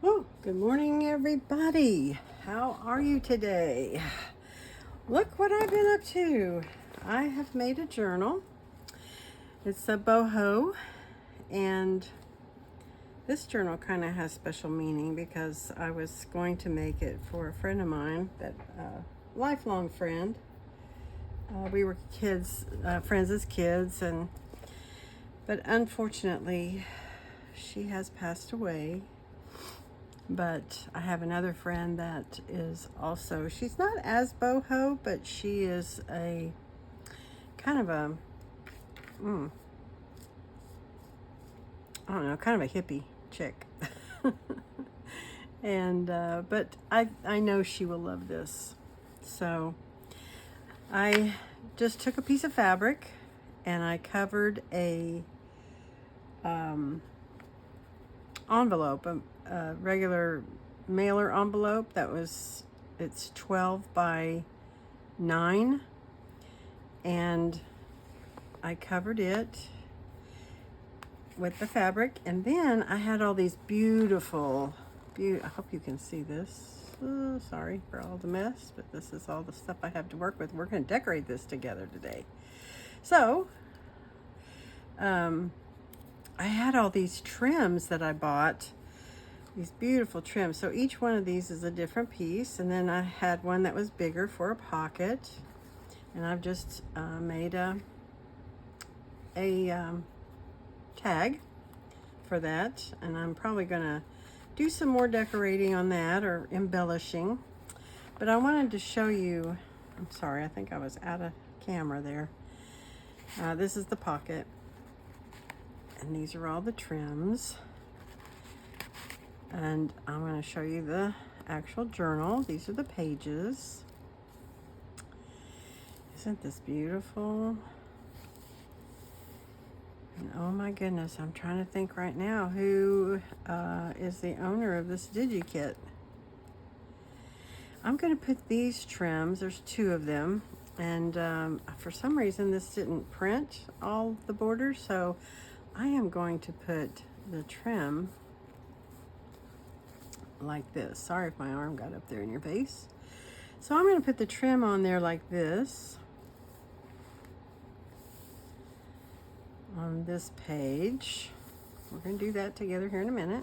Oh, good morning, everybody. How are you today? Look what I've been up to. I have made a journal. It's a boho, and this journal kind of has special meaning because I was going to make it for a friend of mine, that lifelong friend. We were kids, friends as kids, but unfortunately, she has passed away. But I have another friend that is also, she's not as boho, but she is a kind of a, I don't know, kind of a hippie chick. But I know she will love this. So I just took a piece of fabric and I covered a envelope, a regular mailer envelope it's 12 by 9, and I covered it with the fabric, and then I had all these beautiful, I hope you can see this. Sorry for all the mess, but this is all the stuff I have to work with. We're going to decorate this together today. So I had all these trims that I bought, these beautiful trims. So each one of these is a different piece, and then I had one that was bigger for a pocket, and I've just made a tag for that, and I'm probably gonna do some more decorating on that, or embellishing. But I wanted to show you, I'm sorry, I think I was out of camera there. This is the pocket, and these are all the trims, and I'm going to show you the actual journal. These are the pages. Isn't this beautiful? And oh my goodness, I'm trying to think right now who is the owner of this DigiKit. I'm going to put these trims, there's 2 of them, and for some reason this didn't print all the borders, so I am going to put the trim like this. Sorry if my arm got up there in your face. So I'm going to put the trim on there like this on this page. We're going to do that together here in a minute.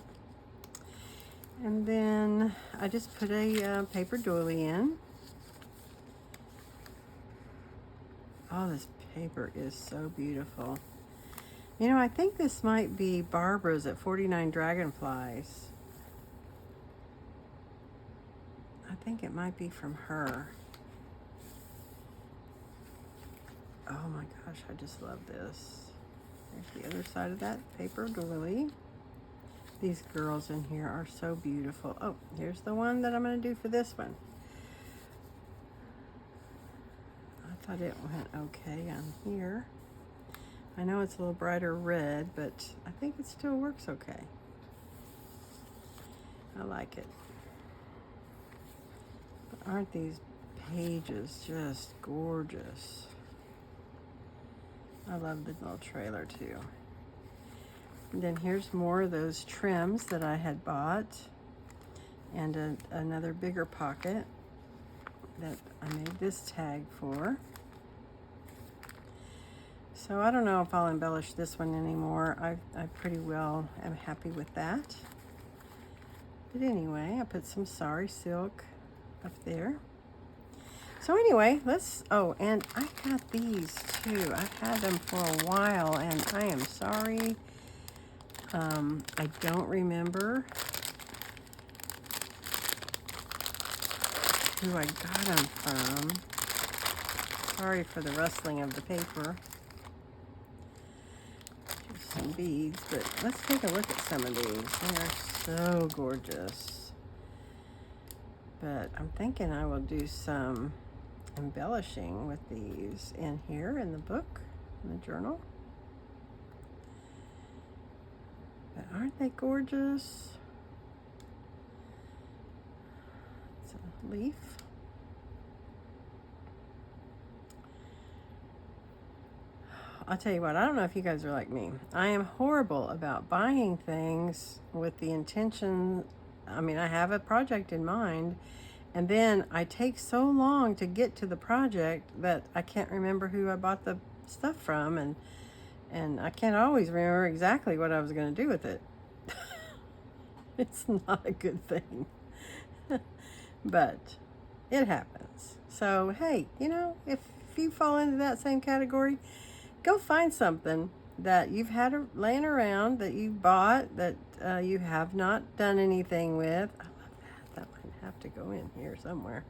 And then I just put a paper doily in. Oh, this paper is so beautiful. You know, I think this might be Barbara's at 49 Dragonflies. I think it might be from her. Oh my gosh, I just love this. There's the other side of that paper doily. These girls in here are so beautiful. Oh, here's the one that I'm going to do for this one. I thought it went okay on here. I know it's a little brighter red, but I think it still works okay. I like it. But aren't these pages just gorgeous? I love the little trailer too. And then here's more of those trims that I had bought, and another bigger pocket that I made this tag for. So I don't know if I'll embellish this one anymore. I pretty well am happy with that. But anyway, I put some sari silk up there. So anyway, oh, and I got these too. I've had them for a while, and I am sorry. I don't remember who I got them from. Sorry for the rustling of the paper. Just some beads, but let's take a look at some of these. They are so gorgeous. But I'm thinking I will do some embellishing with these in here in the book, in the journal. But aren't they gorgeous? It's a leaf. I'll tell you what, I don't know if you guys are like me. I am horrible about buying things with the intention I mean, I have a project in mind, and then I take so long to get to the project that I can't remember who I bought the stuff from, and I can't always remember exactly what I was going to do with it. It's not a good thing. But it happens. So, hey, if you fall into that same category, go find something that you've had laying around, that you bought, that you have not done anything with. I love that. That might have to go in here somewhere.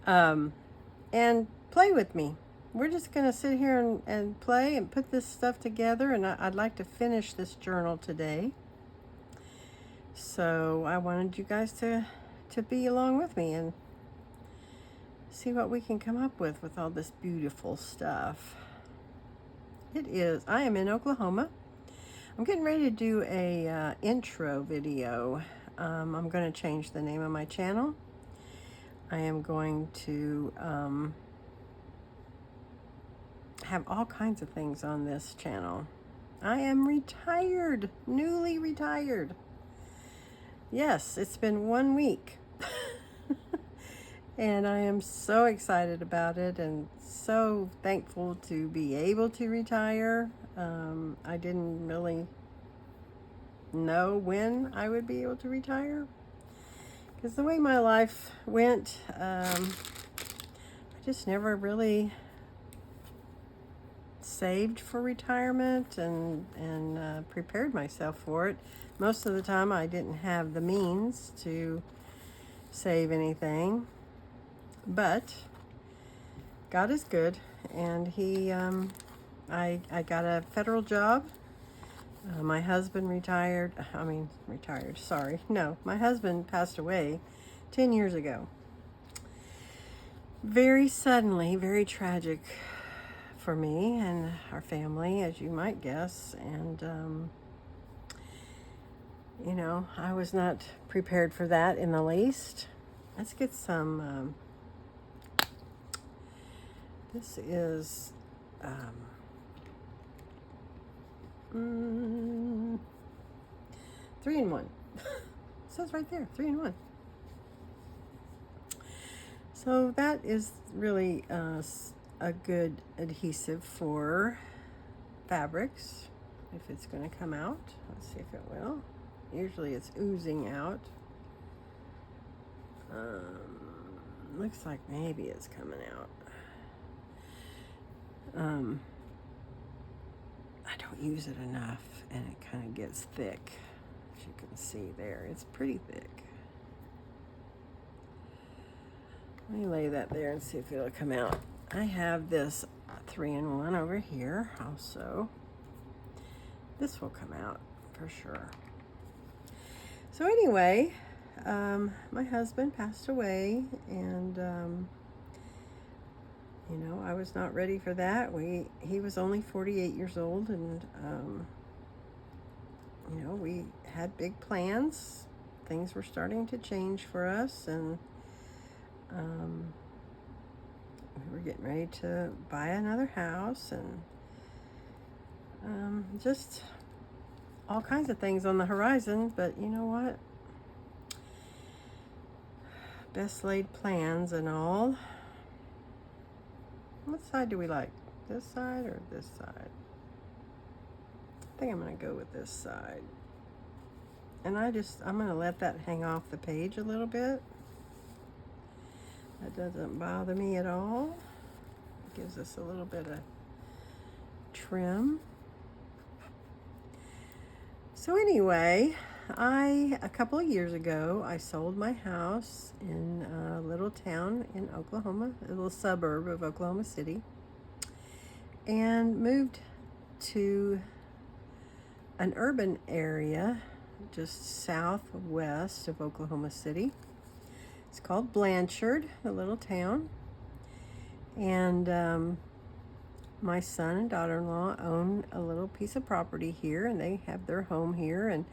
And play with me. We're just going to sit here and play and put this stuff together, and I'd like to finish this journal today. So I wanted you guys to be along with me and see what we can come up with all this beautiful stuff. I am in Oklahoma. I'm getting ready to do a intro video. I'm going to change the name of my channel. I am going to have all kinds of things on this channel. I am retired, newly retired. Yes, it's been 1 week. And I am so excited about it and so thankful to be able to retire. I didn't really know when I would be able to retire, because the way my life went, I just never really saved for retirement and prepared myself for it. Most of the time I didn't have the means to save anything. But God is good, and I got a federal job. My husband my husband passed away 10 years ago. Very suddenly, very tragic for me and our family, as you might guess. And, I was not prepared for that in the least. Let's get some... This is 3-in-1. It says right there, 3-in-1. So that is really a good adhesive for fabrics, if it's going to come out. Let's see if it will. Usually it's oozing out. Looks like maybe it's coming out. I don't use it enough, and it kind of gets thick. As you can see there, it's pretty thick. Let me lay that there and see if it'll come out. I have this 3-in-1 over here also. This will come out for sure. So anyway, my husband passed away, and I was not ready for that. He was only 48 years old, and we had big plans. Things were starting to change for us, and we were getting ready to buy another house, and just all kinds of things on the horizon. But you know what? Best laid plans and all. What side do we like? This side or this side? I think I'm going to go with this side. And I'm going to let that hang off the page a little bit. That doesn't bother me at all. It gives us a little bit of trim. So anyway, a couple of years ago, I sold my house in a little town in Oklahoma, a little suburb of Oklahoma City, and moved to an urban area just southwest of Oklahoma City. It's called Blanchard, the little town. And my son and daughter-in-law own a little piece of property here, and they have their home here. And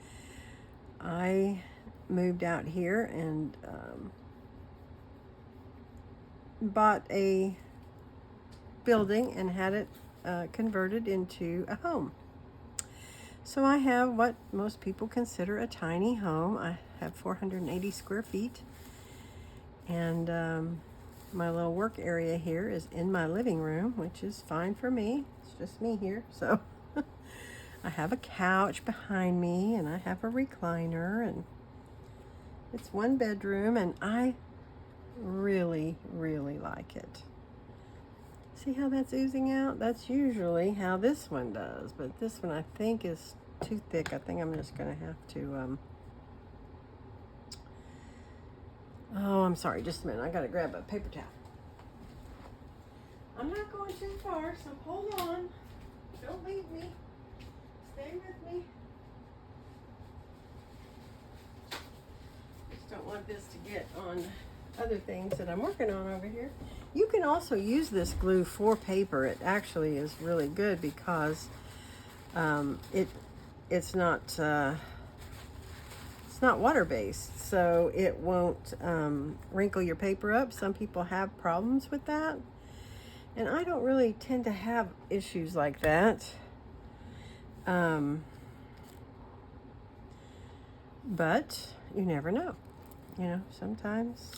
I moved out here and bought a building and had it converted into a home. So I have what most people consider a tiny home. I have 480 square feet. And my little work area here is in my living room, which is fine for me. It's just me here. So I have a couch behind me, and I have a recliner, and it's one bedroom, and I really, really like it. See how that's oozing out? That's usually how this one does, but this one I think is too thick. I think I'm just gonna have to, oh, I'm sorry, just a minute. I gotta grab a paper towel. I'm not going too far, so hold on. Don't leave me. Stay with me. Just don't want this to get on other things that I'm working on over here. You can also use this glue for paper. It actually is really good because it's not water-based, so it won't wrinkle your paper up. Some people have problems with that, and I don't really tend to have issues like that. But you never know. You know, sometimes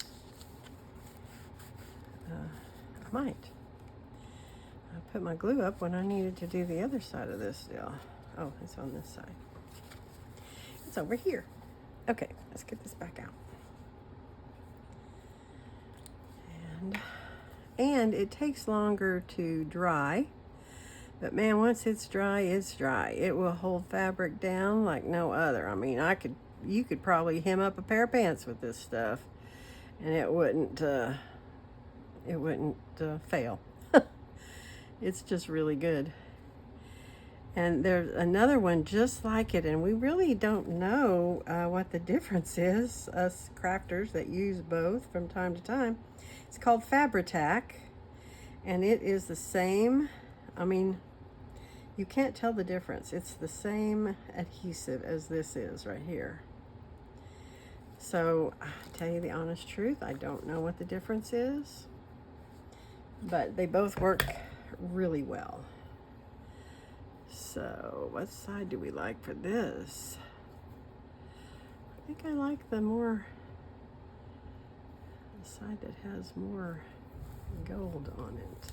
I might. I put my glue up when I needed to do the other side of this deal. Oh, it's on this side. It's over here. Okay, let's get this back out. And it takes longer to dry. But man, once it's dry, it's dry. It will hold fabric down like no other. I mean, you could probably hem up a pair of pants with this stuff, and it wouldn't fail. It's just really good. And there's another one just like it, and we really don't know what the difference is, us crafters that use both from time to time. It's called Fabri-Tac, and it is the same. I mean, you can't tell the difference. It's the same adhesive as this is right here. So, I tell you the honest truth, I don't know what the difference is, but they both work really well. So, what side do we like for this? I think I like the side that has more gold on it.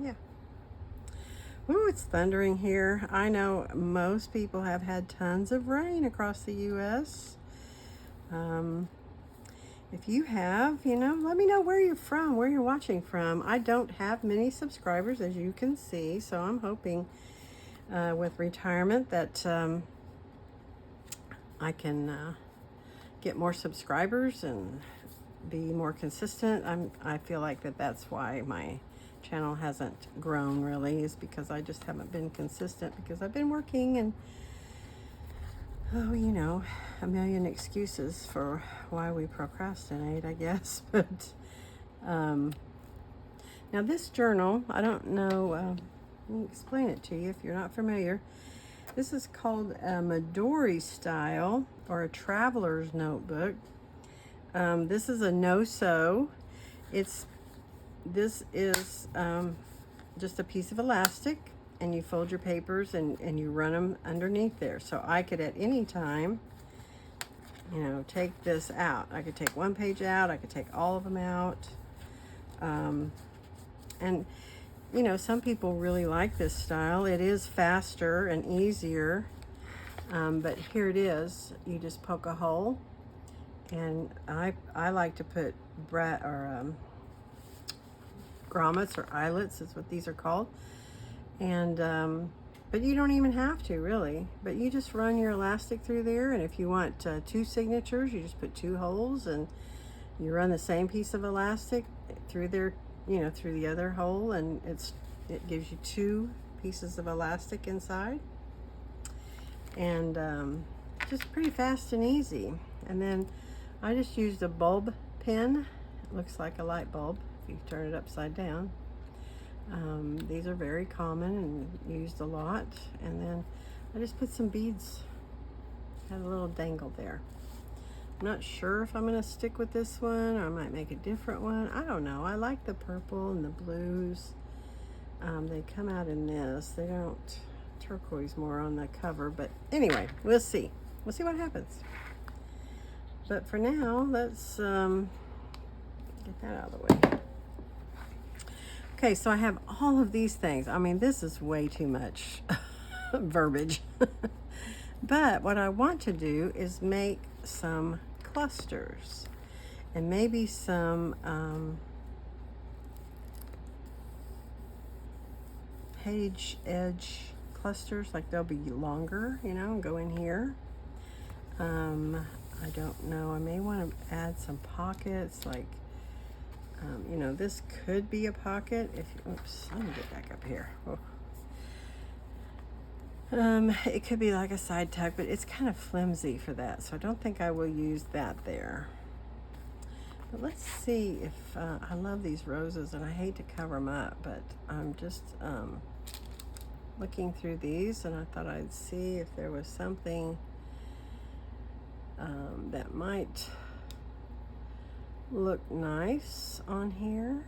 Yeah. Ooh, it's thundering here. I know most people have had tons of rain across the U.S. If you have, let me know where you're from, where you're watching from. I don't have many subscribers, as you can see, so I'm hoping with retirement that I can get more subscribers and be more consistent. I feel like that's why my channel hasn't grown really, is because I just haven't been consistent, because I've been working and a million excuses for why we procrastinate, I guess. But now this journal, I don't know, let me explain it to you if you're not familiar. This is called a Midori style, or a traveler's notebook. This is a no-sew. This is just a piece of elastic, and you fold your papers and you run them underneath there. So I could at any time, take this out. I could take one page out. I could take all of them out. And some people really like this style. It is faster and easier. But here it is. You just poke a hole, and I like to put grommets or eyelets is what these are called. And but you don't even have to really, but you just run your elastic through there, and if you want 2 signatures, you just put 2 holes, and you run the same piece of elastic through there, through the other hole, and it gives you 2 pieces of elastic inside, and just pretty fast and easy. And then I just used a bulb pen. It looks like a light bulb if you turn it upside down. These are very common and used a lot. And then I just put some beads, had a little dangle there. I'm not sure if I'm going to stick with this one, or I might make a different one. I don't know. I like the purple and the blues. They come out in this. They don't turquoise more on the cover, but anyway, we'll see. We'll see what happens. But for now, let's get that out of the way. Okay, so I have all of these things. I mean, this is way too much verbiage. But what I want to do is make some clusters and maybe some page edge clusters, like they'll be longer, you know, and go in here. I don't know, I may want to add some pockets, like you know, this could be a pocket if you, oops, let me get back up here. Oh. It could be like a side tuck, but it's kind of flimsy for that, so I don't think I will use that there. But let's see if I love these roses, and I hate to cover them up, but I'm just looking through these, and I thought I'd see if there was something that might look nice on here.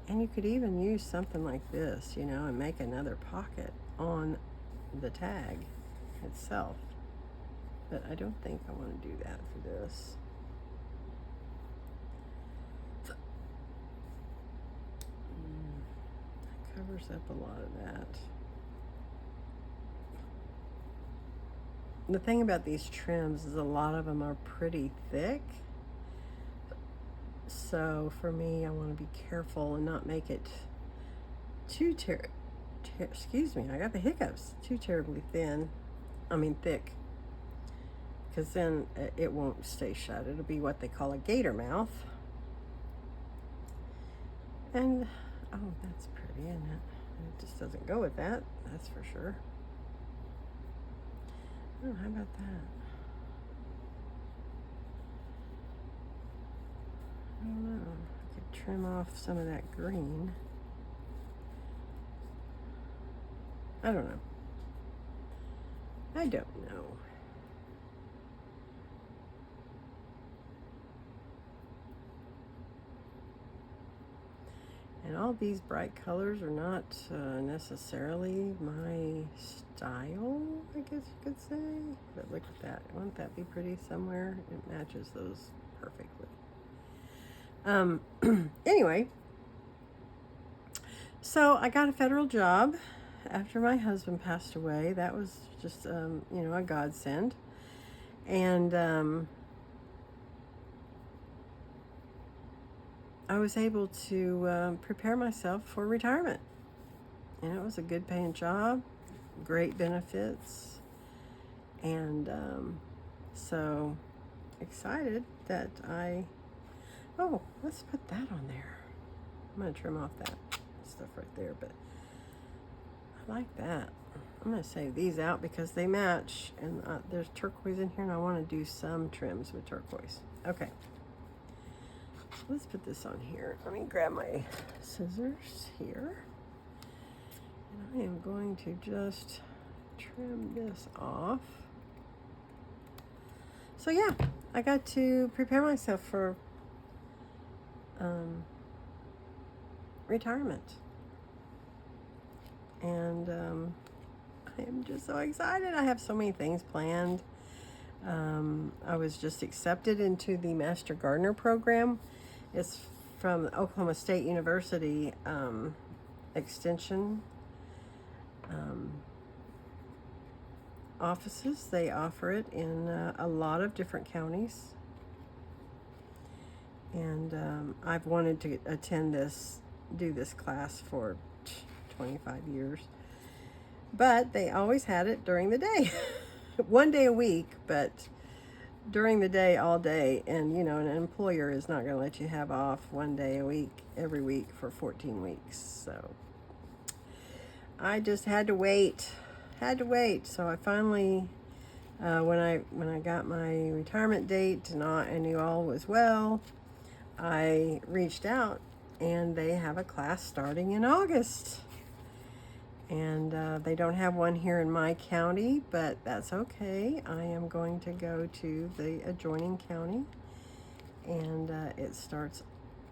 And you could even use something like this, you know, and make another pocket on the tag itself. But I don't think I want to do that for this. That covers up a lot of that. The thing about these trims is a lot of them are pretty thick. So for me, I want to be careful and not make it too excuse me, I got the hiccups. Too terribly thick. Because then it won't stay shut. It'll be what they call a gator mouth. And, oh, that's pretty, isn't it? It just doesn't go with that, that's for sure. Oh, how about that? I don't know. I could trim off some of that green. I don't know. I don't know. And all these bright colors are not necessarily my style, I guess you could say. But look at that. Wouldn't that be pretty somewhere? It matches those perfectly. Anyway, so I got a federal job after my husband passed away. That was just, you know, a godsend. And I was able to prepare myself for retirement. And it was a good paying job, great benefits. And so excited that oh, let's put that on there. I'm going to trim off that stuff right there, but I like that. I'm going to save these out because they match, and there's turquoise in here, and I want to do some trims with turquoise. Okay. Let's put this on here. Let me grab my scissors here. And I am going to just trim this off. So yeah, I got to prepare myself for retirement. And I am just so excited. I have so many things planned. I was just accepted into the Master Gardener program. It's from the Oklahoma State University Extension offices. They offer it in a lot of different counties. And I've wanted to do this class for 25 years. But they always had it during the day. One day a week, but during the day, all day. And, you know, an employer is not going to let you have off one day a week, every week for 14 weeks. So I just had to wait. So I finally, when I got my retirement date and I knew all was well, I reached out, and they have a class starting in August. And they don't have one here in my county, but that's okay. I am going to go to the adjoining county, and it starts,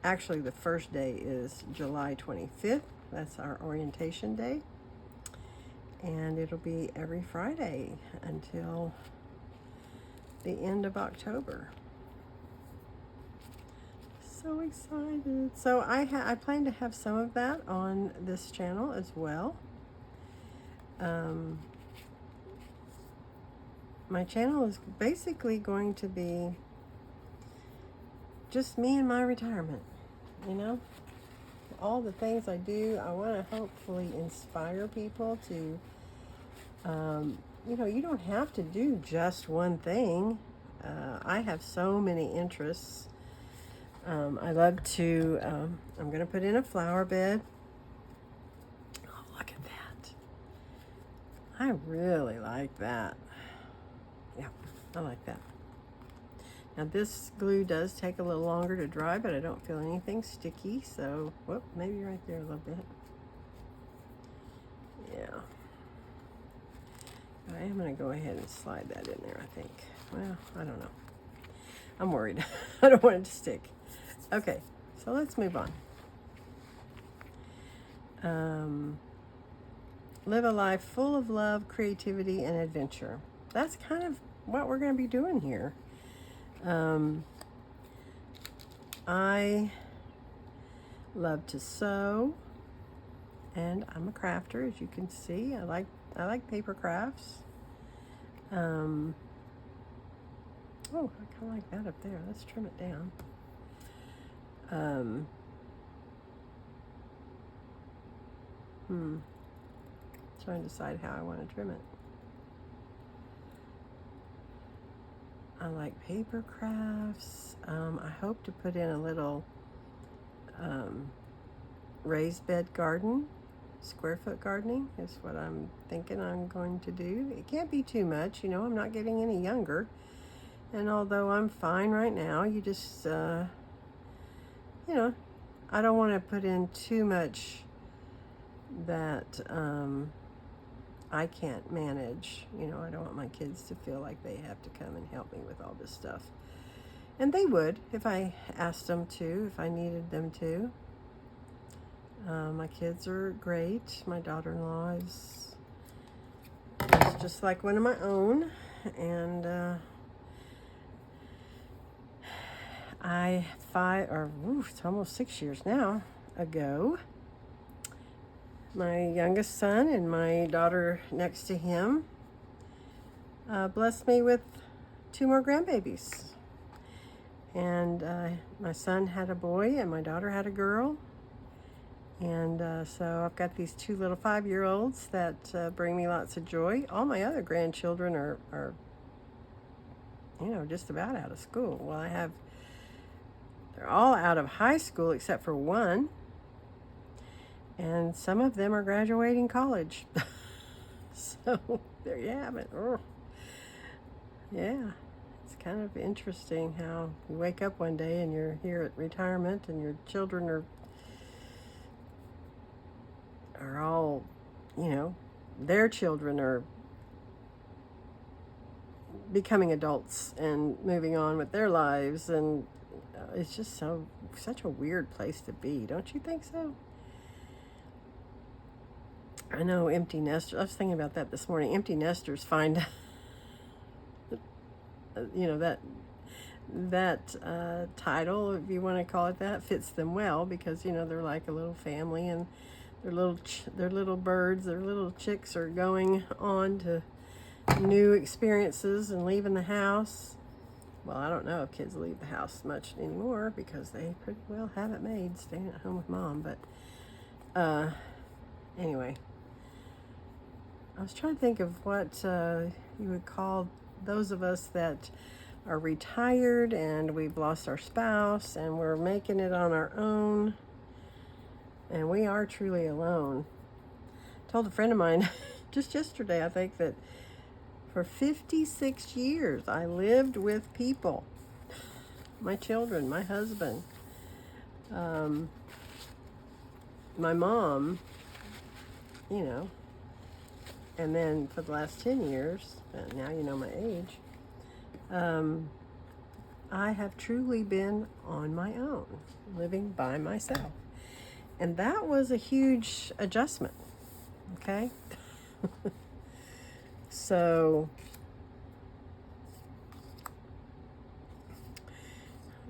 actually the first day is July 25th, That's our orientation day. And it'll be every Friday until the end of October. So excited. So I plan to have some of that on this channel as well. My channel is basically going to be just me and my retirement, you know? All the things I do, I want to hopefully inspire people to, you know, you don't have to do just one thing. I have so many interests. I love to, I'm going to put in a flower bed. Oh, look at that. I really like that. Yeah, I like that. Now this glue does take a little longer to dry, but I don't feel anything sticky, so, whoop, maybe right there a little bit. Yeah. I am going to go ahead and slide that in there, I think. Well, I don't know. I'm worried. I don't want it to stick. Okay, so let's move on. Live a life full of love, creativity, and adventure. That's kind of what we're going to be doing here. I love to sew, and I'm a crafter, as you can see. I like paper crafts. Oh, I kind of like that up there. Let's trim it down. Trying to decide how I want to trim it. I like paper crafts. I hope to put in a little raised bed garden. Square foot gardening is what I'm thinking I'm going to do. It can't be too much, you know, I'm not getting any younger. And although I'm fine right now, you just, you know, I don't want to put in too much that I can't manage. You know, I don't want my kids to feel like they have to come and help me with all this stuff. And they would if I asked them to, if I needed them to. My kids are great. My daughter-in-law is just like one of my own. And it's almost 6 years now ago, my youngest son and my daughter next to him blessed me with 2 more grandbabies. And my son had a boy and my daughter had a girl. And so I've got these 2 little 5-year-olds that bring me lots of joy. All my other grandchildren are, you know, just about out of school. Well, they're all out of high school except for one. And some of them are graduating college. So there you have it. Oh. Yeah, it's kind of interesting how you wake up one day and you're here at retirement and your children are all, you know, their children are becoming adults and moving on with their lives, and it's just such a weird place to be, don't you think so? I know empty nesters, I was thinking about that this morning. Empty nesters find you know, that title, if you want to call it that, fits them well, because, you know, they're like a little family, and their little birds, their little chicks are going on to new experiences and leaving the house. Well, I don't know if kids leave the house much anymore because they pretty well have it made staying at home with mom. But anyway, I was trying to think of what you would call those of us that are retired and we've lost our spouse and we're making it on our own. And we are truly alone. I told a friend of mine just yesterday, I think, that for 56 years I lived with people. My children, my husband, my mom, you know, and then for the last 10 years, now you know my age, I have truly been on my own, living by myself. And that was a huge adjustment, okay? So,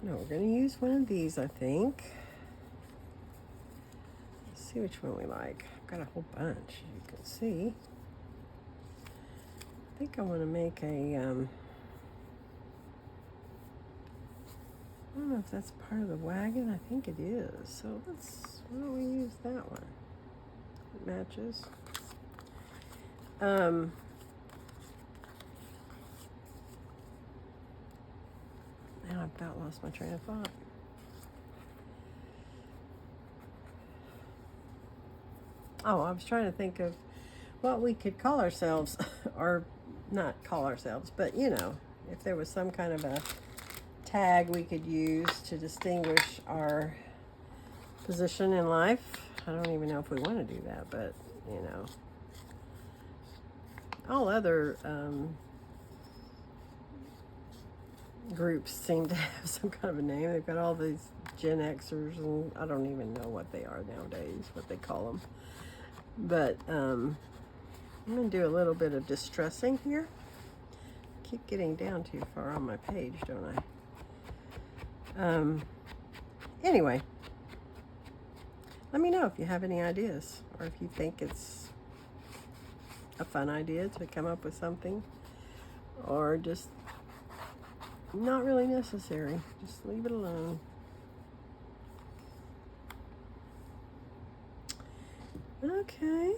no, we're going to use one of these, I think. Let's see which one we like. I've got a whole bunch, as you can see. I think I want to make a, I don't know if that's part of the wagon. I think it is. So why don't we use that one? It matches. Now I've about lost my train of thought. Oh, I was trying to think of what we could call ourselves, or not call ourselves, but you know, if there was some kind of a tag we could use to distinguish our position in life. I don't even know if we want to do that, but you know, all other groups seem to have some kind of a name. They've got all these Gen Xers, and I don't even know what they are nowadays, what they call them. But I'm going to do a little bit of distressing here. Keep getting down too far on my page, don't I? Anyway, let me know if you have any ideas, or if you think it's a fun idea to come up with something, or just not really necessary. Just leave it alone. Okay.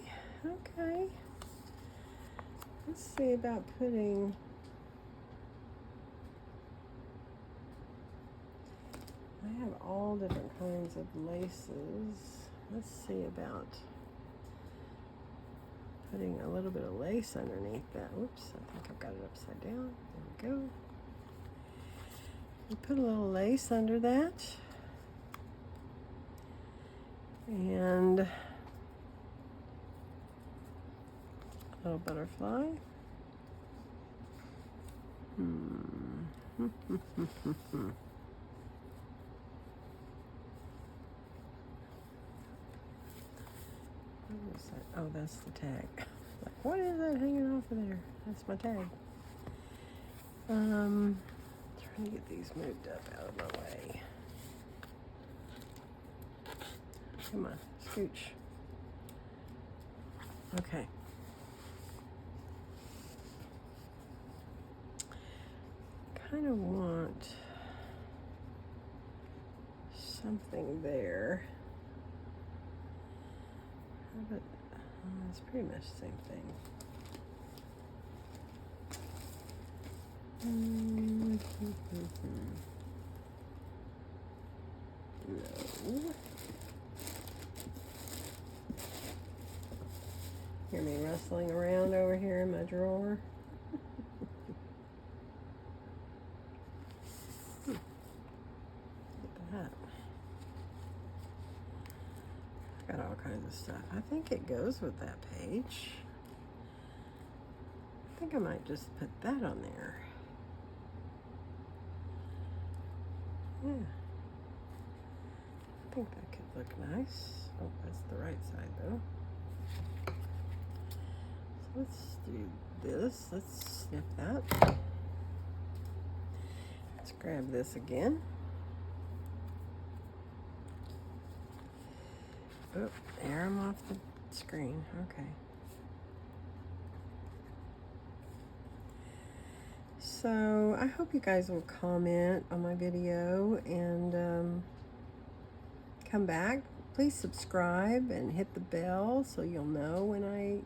Let's see about putting, I have all different kinds of laces. Let's see about putting a little bit of lace underneath that. Oops, I think I've got it upside down. There we go. We put a little lace under that. And a little butterfly. What is that? Oh, that's the tag. Like, what is that hanging off of there? That's my tag. Trying to get these moved up out of my way. Come on, scooch. Okay. Kind of want something there. But it's pretty much the same thing. No. Hear me rustling around over here in my drawer. Look at that. Got all kinds of stuff. I think it goes with that page. I think I might just put that on there. Yeah. I think that could look nice. Oh, that's the right side though. So let's do this. Let's snip that. Let's grab this again. Oh, there, I'm off the screen. Okay. So I hope you guys will comment on my video and come back. Please subscribe and hit the bell so you'll know when I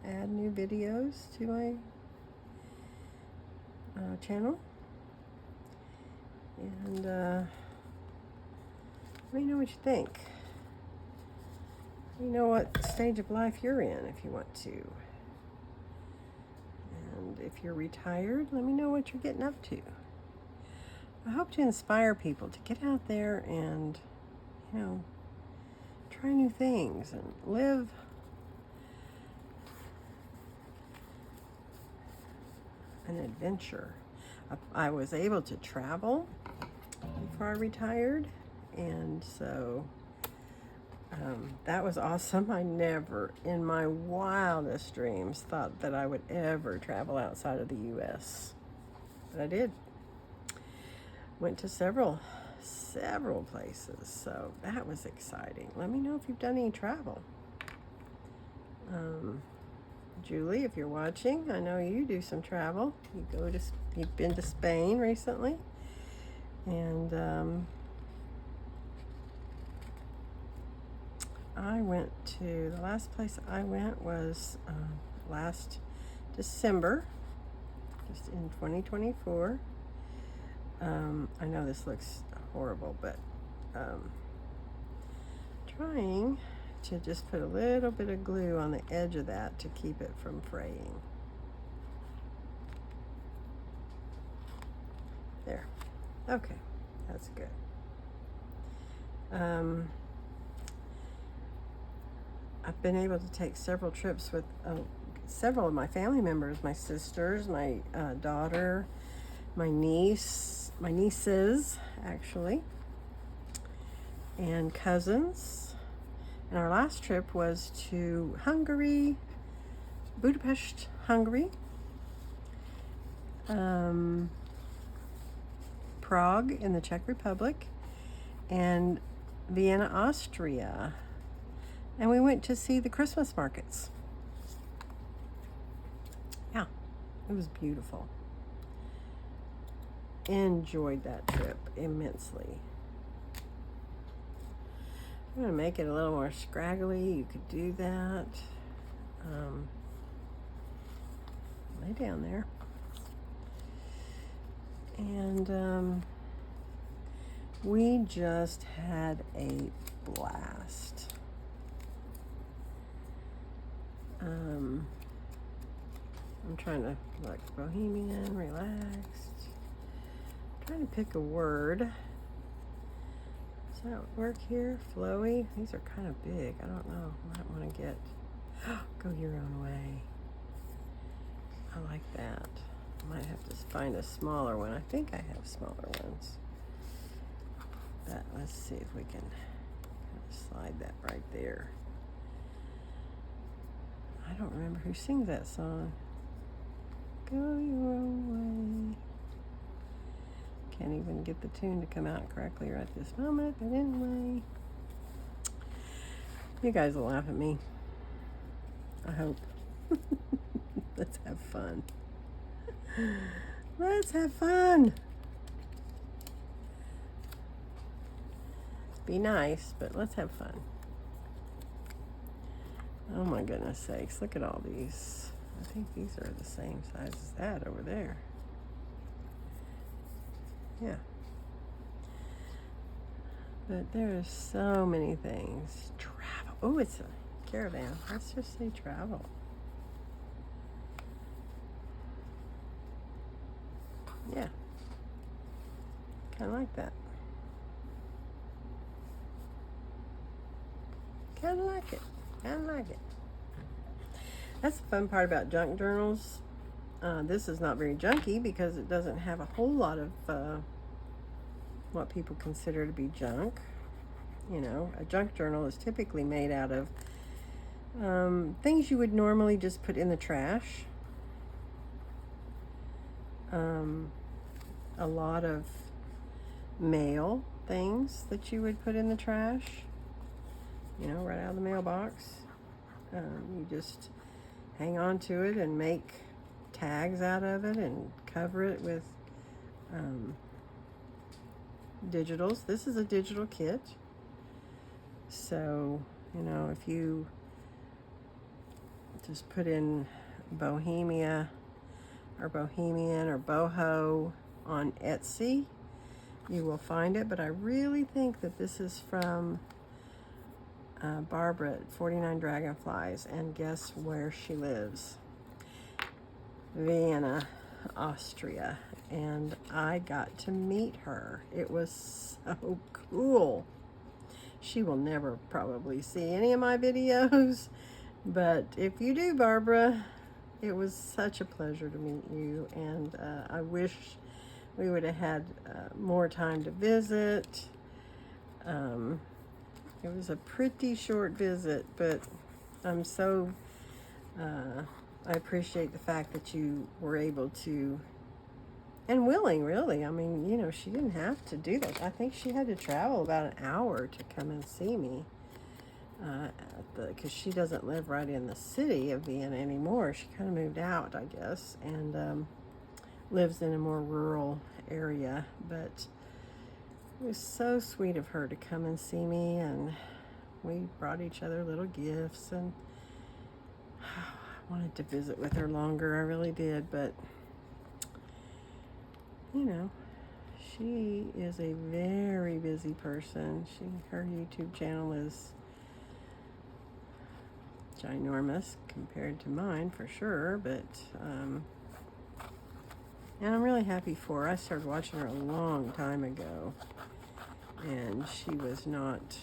add new videos to my channel. And let me know what you think. You know what stage of life you're in if you want to. And if you're retired, let me know what you're getting up to. I hope to inspire people to get out there and, you know, try new things and live an adventure. I was able to travel before I retired, and so That was awesome. I never, in my wildest dreams, thought that I would ever travel outside of the U.S. But I did. Went to several places, so that was exciting. Let me know if you've done any travel. Julie, if you're watching, I know you do some travel. You've been to Spain recently, and the last place I went was last December, just in 2024. I know this looks horrible, but trying to just put a little bit of glue on the edge of that to keep it from fraying. There. Okay, that's good. I've been able to take several trips with several of my family members, my sisters, my daughter, my nieces actually, and cousins. And our last trip was to Hungary, Budapest, Hungary, Prague in the Czech Republic, and Vienna, Austria. And we went to see the Christmas markets. Yeah, it was beautiful. Enjoyed that trip immensely. I'm going to make it a little more scraggly. You could do that. Lay down there. And we just had a blast. I'm trying to look bohemian, relaxed. I'm trying to pick a word. Does that work here? Flowy? These are kind of big. I don't know. I might want to get go your own way. I like that. I might have to find a smaller one. I think I have smaller ones. But let's see if we can kind of slide that right there. I don't remember who sings that song. Go your own way. Can't even get the tune to come out correctly right this moment, but anyway. You guys will laugh at me. I hope. Let's have fun. Let's have fun. Be nice, but let's have fun. Oh my goodness sakes, look at all these. I think these are the same size as that over there. Yeah. But there are so many things. Travel. Oh, it's a caravan. Let's just say travel. Yeah. Kind of like that. Kind of like it. Kind of like it. That's the fun part about junk journals. This is not very junky because it doesn't have a whole lot of what people consider to be junk. You know, a junk journal is typically made out of things you would normally just put in the trash. A lot of mail things that you would put in the trash, you know, right out of the mailbox. You just hang on to it and make tags out of it and cover it with digitals. This is a digital kit. So, you know, if you just put in Bohemia or Bohemian or Boho on Etsy, you will find it. But I really think that this is from Barbara at 49 Dragonflies, and guess where she lives? Vienna, Austria, and I got to meet her. It was so cool. She will never probably see any of my videos, but if you do, Barbara, it was such a pleasure to meet you, and I wish we would have had more time to visit. It was a pretty short visit, but I'm so, I appreciate the fact that you were able to, and willing, really. I mean, you know, she didn't have to do that. I think she had to travel about an hour to come and see me, because she doesn't live right in the city of Vienna anymore. She kind of moved out, I guess, and lives in a more rural area. But it was so sweet of her to come and see me, and we brought each other little gifts, and I wanted to visit with her longer, I really did, but you know, she is a very busy person. Her YouTube channel is ginormous compared to mine, for sure, but and I'm really happy for her. I started watching her a long time ago, and she was not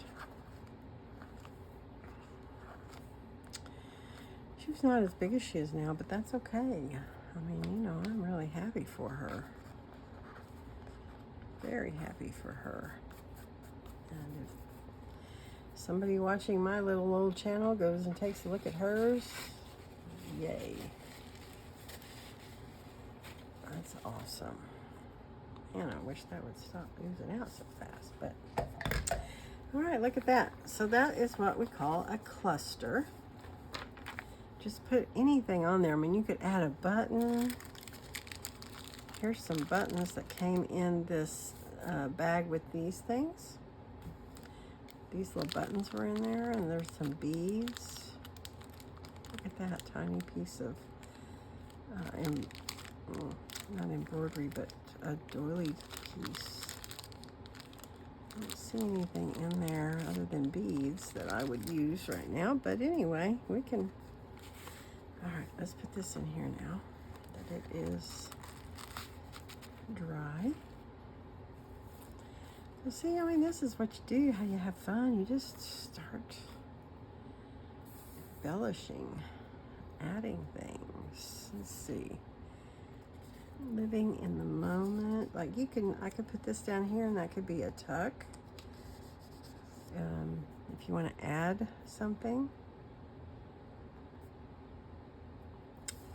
as big as she is now, but that's okay. I mean, you know, I'm really happy for her. Very happy for her. And if somebody watching my little old channel goes and takes a look at hers, yay. That's awesome. Man, I wish that would stop oozing out so fast, but all right, look at that. So that is what we call a cluster. Just put anything on there. I mean, you could add a button. Here's some buttons that came in this bag with these things. These little buttons were in there, and there's some beads. Look at that tiny piece of, not embroidery, but a doily piece. I don't see anything in there other than beads that I would use right now, but anyway, we can. All right, let's put this in here now that it is dry. So see, I mean, this is what you do, how you have fun. You just start embellishing, adding things. Let's see. Living in the moment. Like I could put this down here and that could be a tuck. If you want to add something.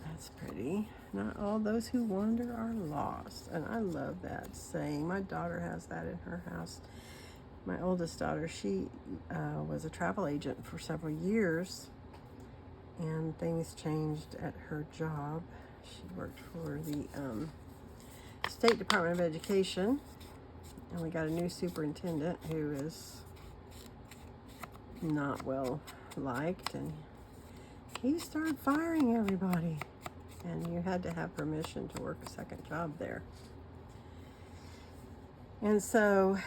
That's pretty. Not all those who wander are lost. And I love that saying. My daughter has that in her house. My oldest daughter, she was a travel agent for several years, and things changed at her job. She worked for the State Department of Education, and we got a new superintendent who is not well liked, and he started firing everybody. And you had to have permission to work a second job there. And so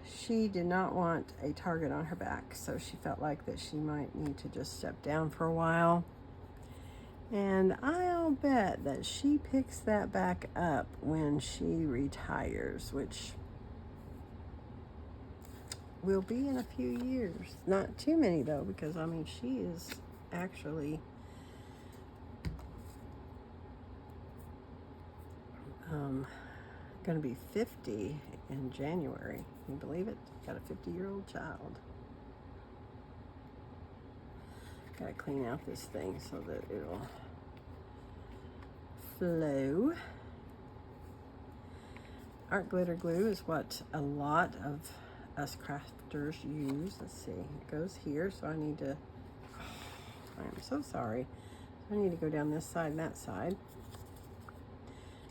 she did not want a target on her back, so she felt like that she might need to just step down for a while. And I'll bet that she picks that back up when she retires, which will be in a few years. Not too many, though, because, I mean, she is actually going to be 50 in January. Can you believe it? Got a 50-year-old child. Got to clean out this thing so that it'll flow. Art glitter glue is what a lot of us crafters use. Let's see. It goes here, so I need to... I am so sorry. I need to go down this side and that side,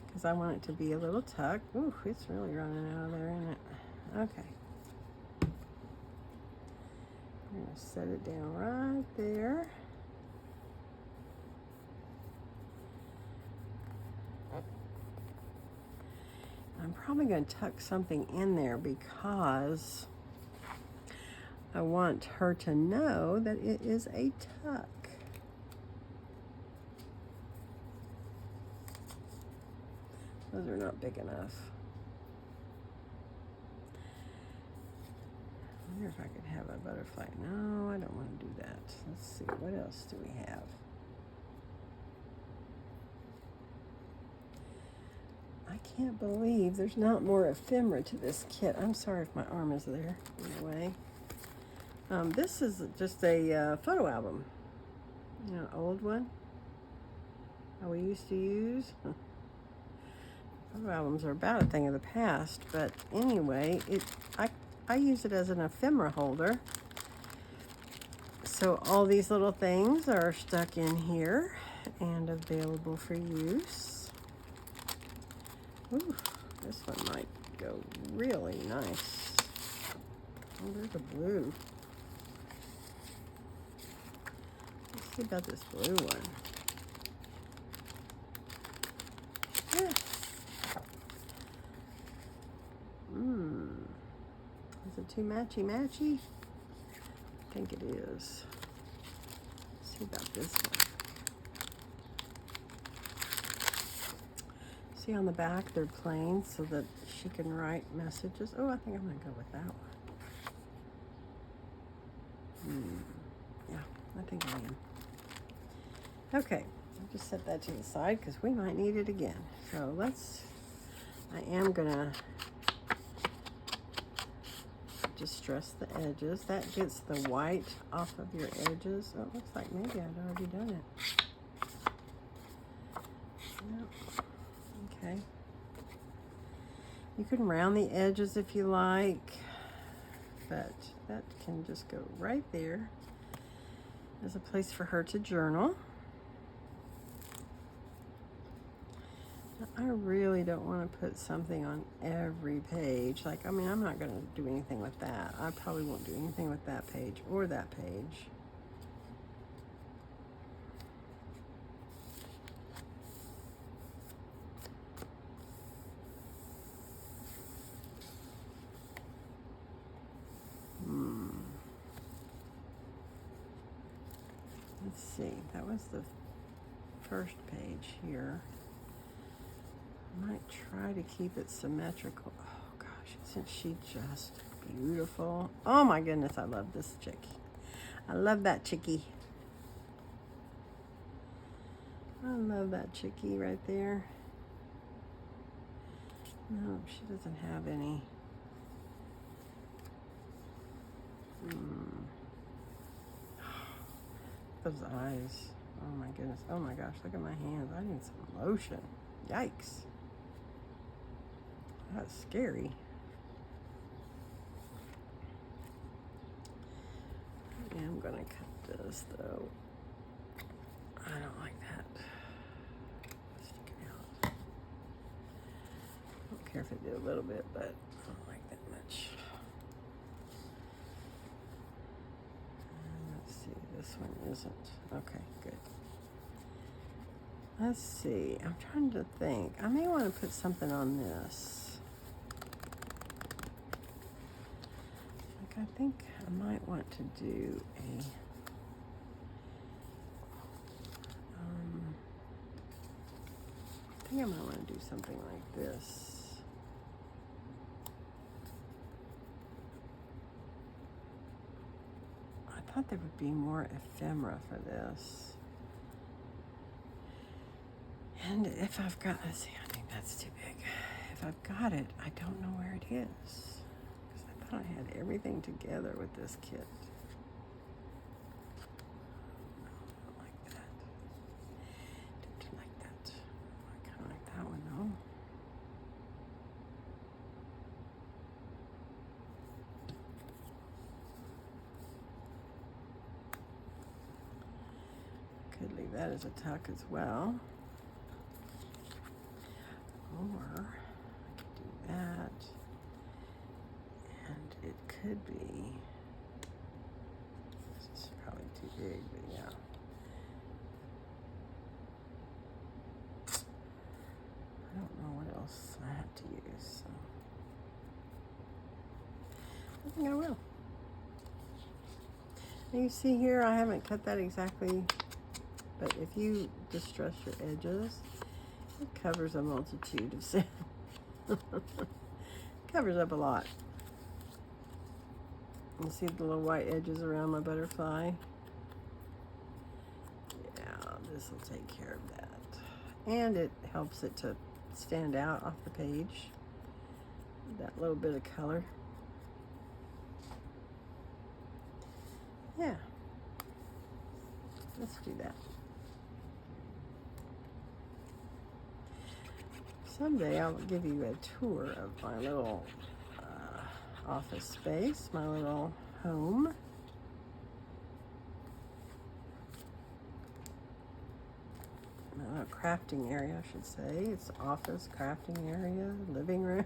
because I want it to be a little tuck. Ooh, it's really running out of there, isn't it? Okay. I'm going to set it down right there. I'm probably going to tuck something in there because I want her to know that it is a tuck. Those are not big enough. I wonder if I could have a butterfly. No, I don't want to do that. Let's see, what else do we have? I can't believe there's not more ephemera to this kit. I'm sorry if my arm is there in the way. This is just a photo album, you know, old one that we used to use. Photo albums are about a thing of the past, but anyway, I use it as an ephemera holder. So all these little things are stuck in here and available for use. Ooh, this one might go really nice. Oh, there's a blue. Let's see about this blue one. Yeah. Is it too matchy-matchy? I think it is. Let's see about this one. See on the back, they're plain so that she can write messages. Oh, I think I'm gonna go with that one. Yeah, I think I am. Okay, I'll just set that to the side because we might need it again. So I am gonna distress the edges. That gets the white off of your edges. Oh, it looks like maybe I'd already done it. Yep. Okay. You can round the edges if you like, but that can just go right there as a place for her to journal. I really don't want to put something on every page. Like, I mean, I'm not going to do anything with that. I probably won't do anything with that page or that page. Let's see. That was the first page here. I might try to keep it symmetrical. Oh gosh, isn't she just beautiful? Oh my goodness, I love this chickie. I love that chickie. I love that chickie right there. No, she doesn't have any. Those eyes. Oh my goodness. Oh my gosh, look at my hands. I need some lotion. Yikes. That's scary. Yeah, I'm gonna cut this though. I don't like that. Sticking out. I don't care if it did a little bit, but I don't like that much. And let's see, this one isn't. Okay, good. Let's see, I'm trying to think. I may want to put something on this. I think I might want to do a I think I might want to do something like this. I thought there would be more ephemera for this. And if I've got, let's see, I think that's too big. If I've got it, I don't know where it is. I had everything together with this kit. I like that. Didn't like that. I kind of like that one though. Could leave that as a tuck as well. Or I could do that. And it could be, this is probably too big, but yeah. I don't know what else I have to use, so I think I will. And you see here, I haven't cut that exactly, but if you distress your edges, it covers a multitude of sin. Covers up a lot. You see the little white edges around my butterfly? Yeah, this will take care of that. And it helps it to stand out off the page. That little bit of color. Yeah. Let's do that. Someday I'll give you a tour of my little office space, my little home. My little crafting area, I should say. It's office, crafting area, living room,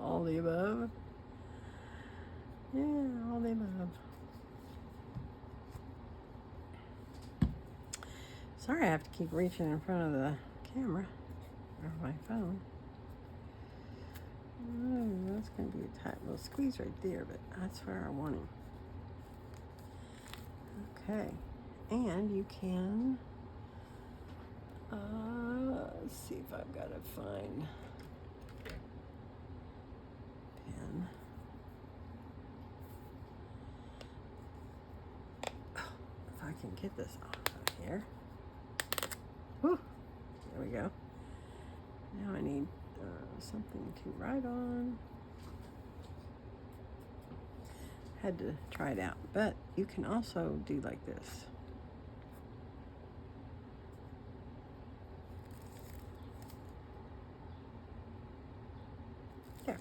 all the above. Yeah, all the above. Sorry I have to keep reaching in front of the camera or my phone. Oh, that's going to be a tight little squeeze right there, but that's where I want him. Okay, and you can, let's see if I've got a fine pen. Oh, if I can get this off of here. Whew, there we go. Now I need something to write on. Had to try it out, but you can also do like this. There.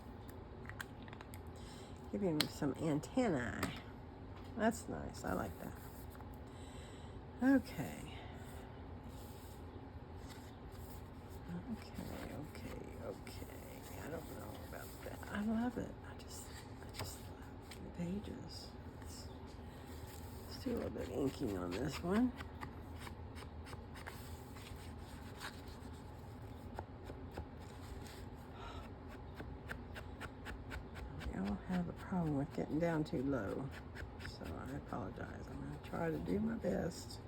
Give him some antennae. That's nice. I like that. Okay. Okay. I don't know about that. I love it. I just love the pages. Let's do a little bit of inking on this one. We all have a problem with getting down too low, so I apologize. I'm going to try to do my best.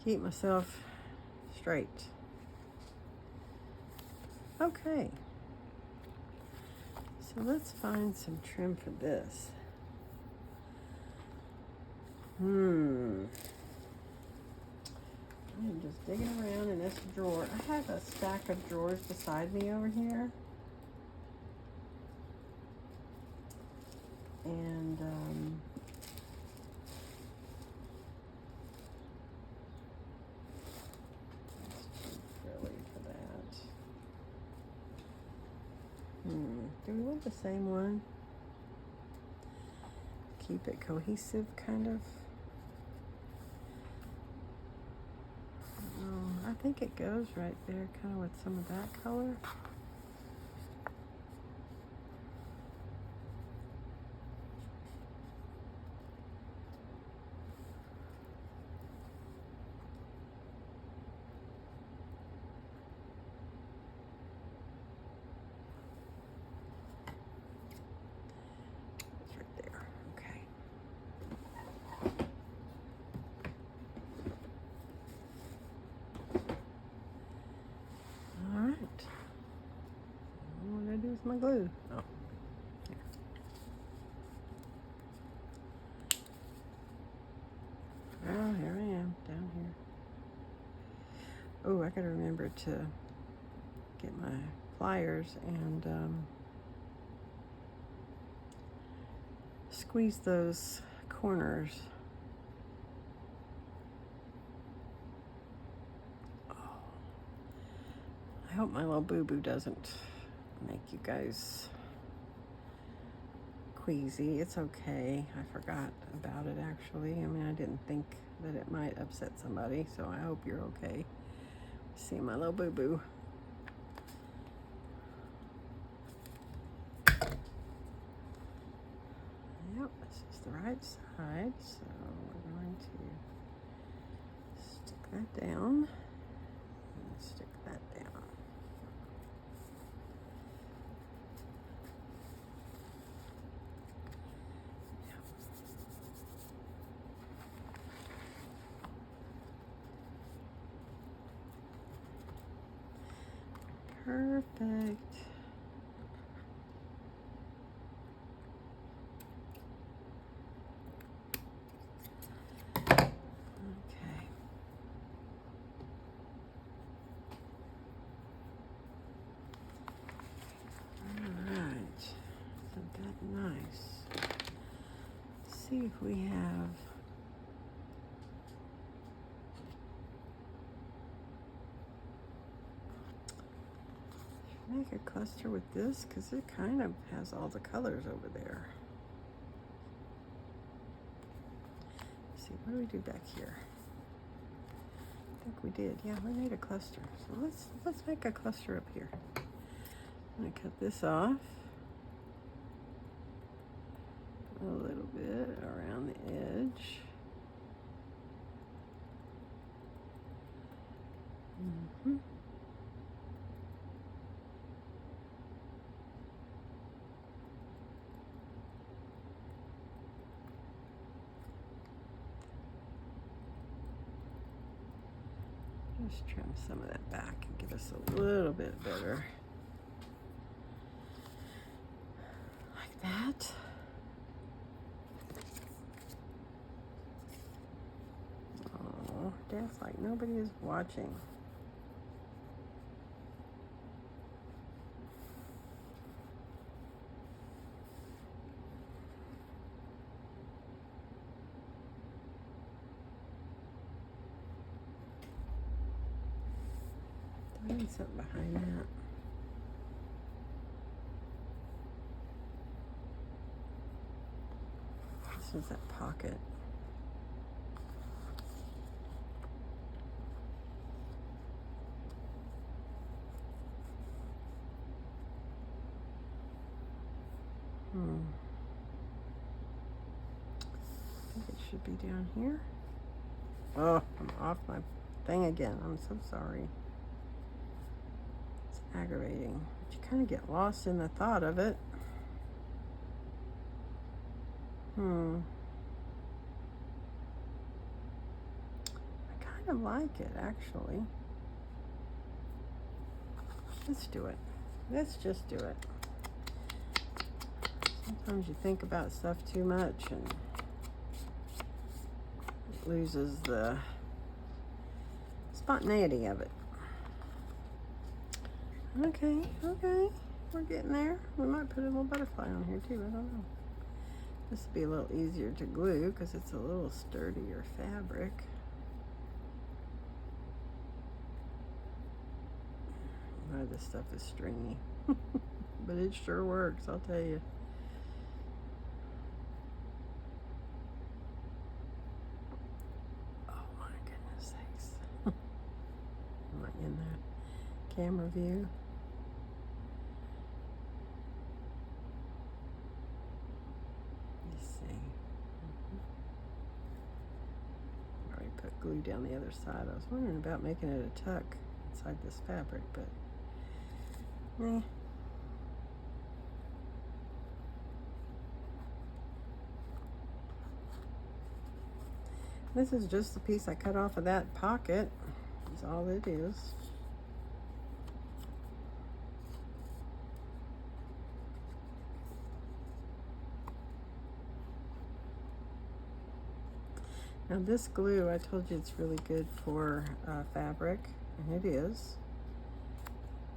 Keep myself straight. Okay, so let's find some trim for this. I'm just digging around in this drawer. I have a stack of drawers beside me over here. And it's too frilly for that. Do we want the same one? Keep it cohesive, kind of. I think it goes right there, kind of with some of that color. My glue. Oh. Here. Well, here I am, down here. Oh, I gotta remember to get my pliers and squeeze those corners. Oh. I hope my little boo-boo doesn't make you guys queasy. It's okay. I forgot about it actually. I mean, I didn't think that it might upset somebody, so I hope you're okay. See my little boo-boo. Yep, this is the right side, so we're going to stick that down and stick that down. Perfect. Okay. All right. Isn't that nice? Let's see see if we have make a cluster with this, because it kind of has all the colors over there. Let's see, what do we do back here? I think we did. Yeah, we made a cluster. So let's make a cluster up here. I'm gonna cut this off a little bit around the edge. Just trim some of that back and give us a little bit better. Like that. Oh, dance like nobody is watching. I need something behind that. This is that pocket. I think it should be down here. Oh, I'm off my thing again. I'm so sorry. It's aggravating. But you kind of get lost in the thought of it. I kind of like it, actually. Let's do it. Let's just do it. Sometimes you think about stuff too much and it loses the spontaneity of it. Okay, we're getting there. We might put a little butterfly on here too, I don't know. This will be a little easier to glue because it's a little sturdier fabric. A lot of this stuff is stringy, but it sure works, I'll tell you. Oh my goodness sakes. Am I in the camera view? Let's see. Already put glue down the other side. I was wondering about making it a tuck inside this fabric, but eh. This is just the piece I cut off of that pocket. That's all it is. Now this glue, I told you it's really good for fabric, and it is.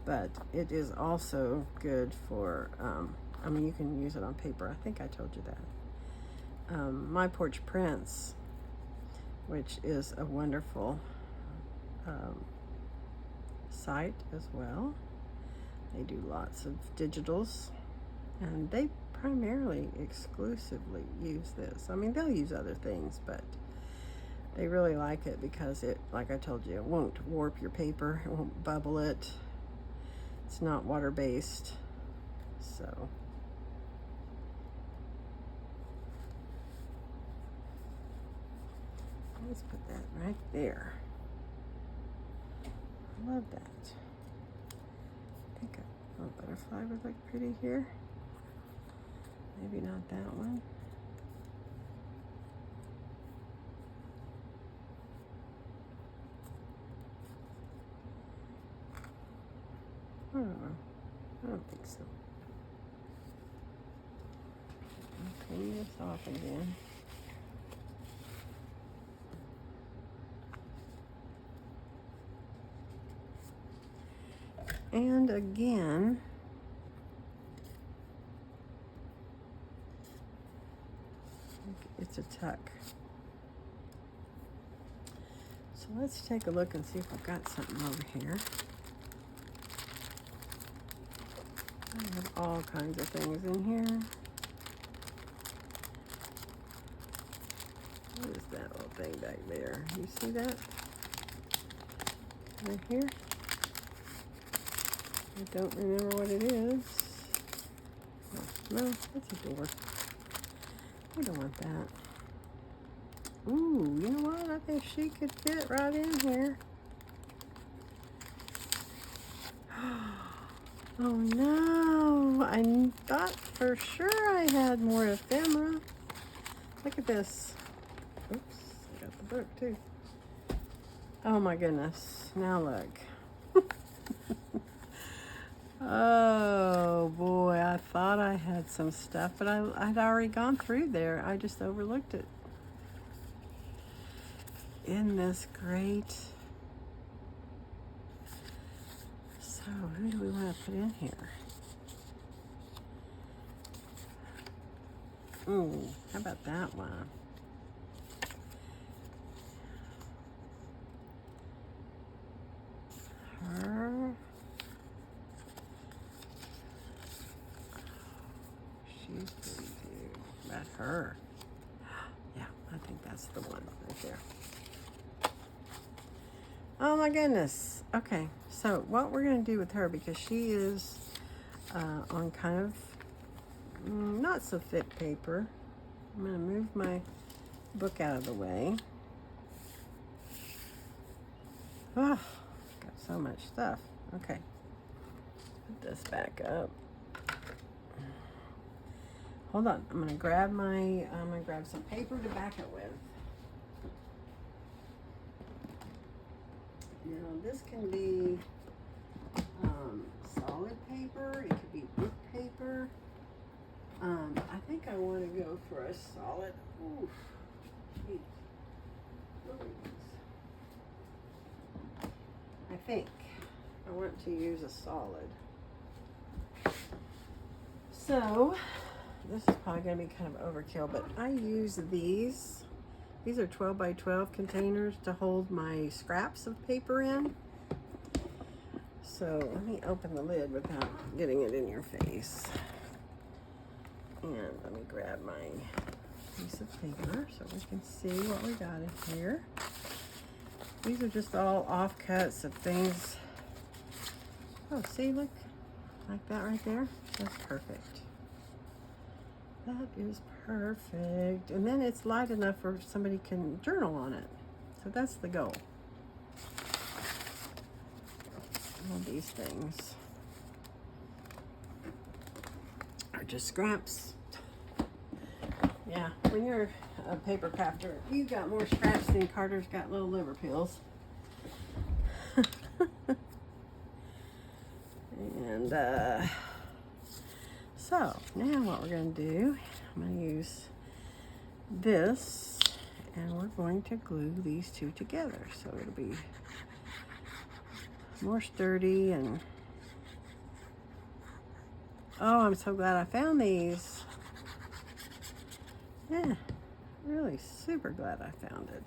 But it is also good for, I mean, you can use it on paper. I think I told you that. My Porch Prints, which is a wonderful site as well. They do lots of digitals, and they primarily exclusively use this. I mean, they'll use other things, but they really like it because it, like I told you, it won't warp your paper, it won't bubble it. It's not water-based, so. Let's put that right there. I love that. I think a little butterfly would look pretty here. Maybe not that one. I don't know. I don't think so. I'll clean this off again. And again, it's to tuck. So let's take a look and see if I've got something over here. I have all kinds of things in here. What is that little thing back there? You see that? Right here? I don't remember what it is. Oh, no, that's a door. We don't want that. Ooh, you know what? I think she could fit right in here. Oh no, I thought for sure I had more ephemera. Look at this. Oops, I got the book too. Oh my goodness, now look. Oh boy, I thought I had some stuff, but I'd already gone through there. I just overlooked it. Isn't this great? So, who do we want to put in here? Ooh, how about that one? Her. She's pretty too. About her. Yeah, I think that's the one right there. Oh my goodness. Okay, so what we're going to do with her, because she is on kind of not so thick paper, I'm going to move my book out of the way. Oh, got so much stuff. Okay, put this back up. Hold on, I'm going to grab some paper to back it with. Now, this can be solid paper. It could be book paper. I think I want to go for a solid. Oof. Geez. I think I want to use a solid. So, this is probably going to be kind of overkill, but I use these. These are 12 by 12 containers to hold my scraps of paper in. So let me open the lid without getting it in your face. And let me grab my piece of paper so we can see what we got in here. These are just all offcuts of things. Oh, see, look, like that right there. That's perfect. That is perfect. And then it's light enough where somebody can journal on it. So that's the goal. All these things are just scraps. Yeah, when you're a paper crafter, you got more scraps than Carter's got little liver pills. And so now what we're going to do, I'm going to use this and we're going to glue these two together so it'll be more sturdy. And oh, I'm so glad I found these. Yeah, really super glad I found it.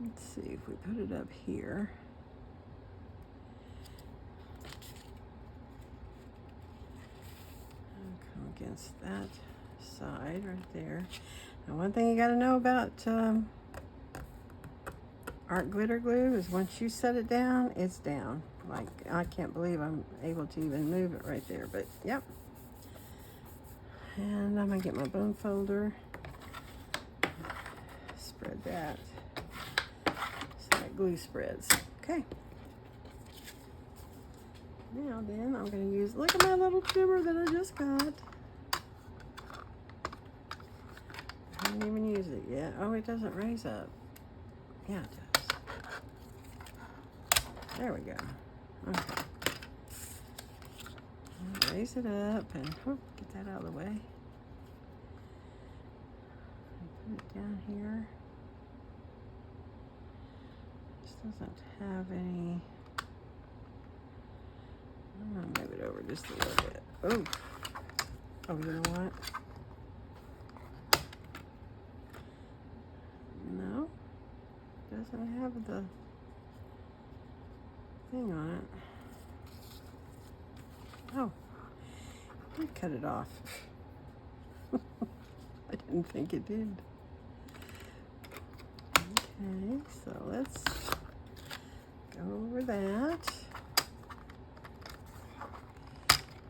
Let's see if we put it up here. Against that side right there. Now, one thing you got to know about art glitter glue is once you set it down, it's down. Like, I can't believe I'm able to even move it right there, but yep. And I'm gonna get my bone folder, spread that so that glue spreads. Okay. Now then, I'm gonna use, look at my little trimmer that I just got. I haven't even used it yet. Oh, it doesn't raise up. Yeah, it does. There we go. Okay. Raise it up and whoop, get that out of the way. And put it down here. This doesn't have any. I'm gonna move it over just a little bit. Oh, you know what? have the thing on it. Oh, I cut it off. I didn't think it did. Okay, so let's go over that.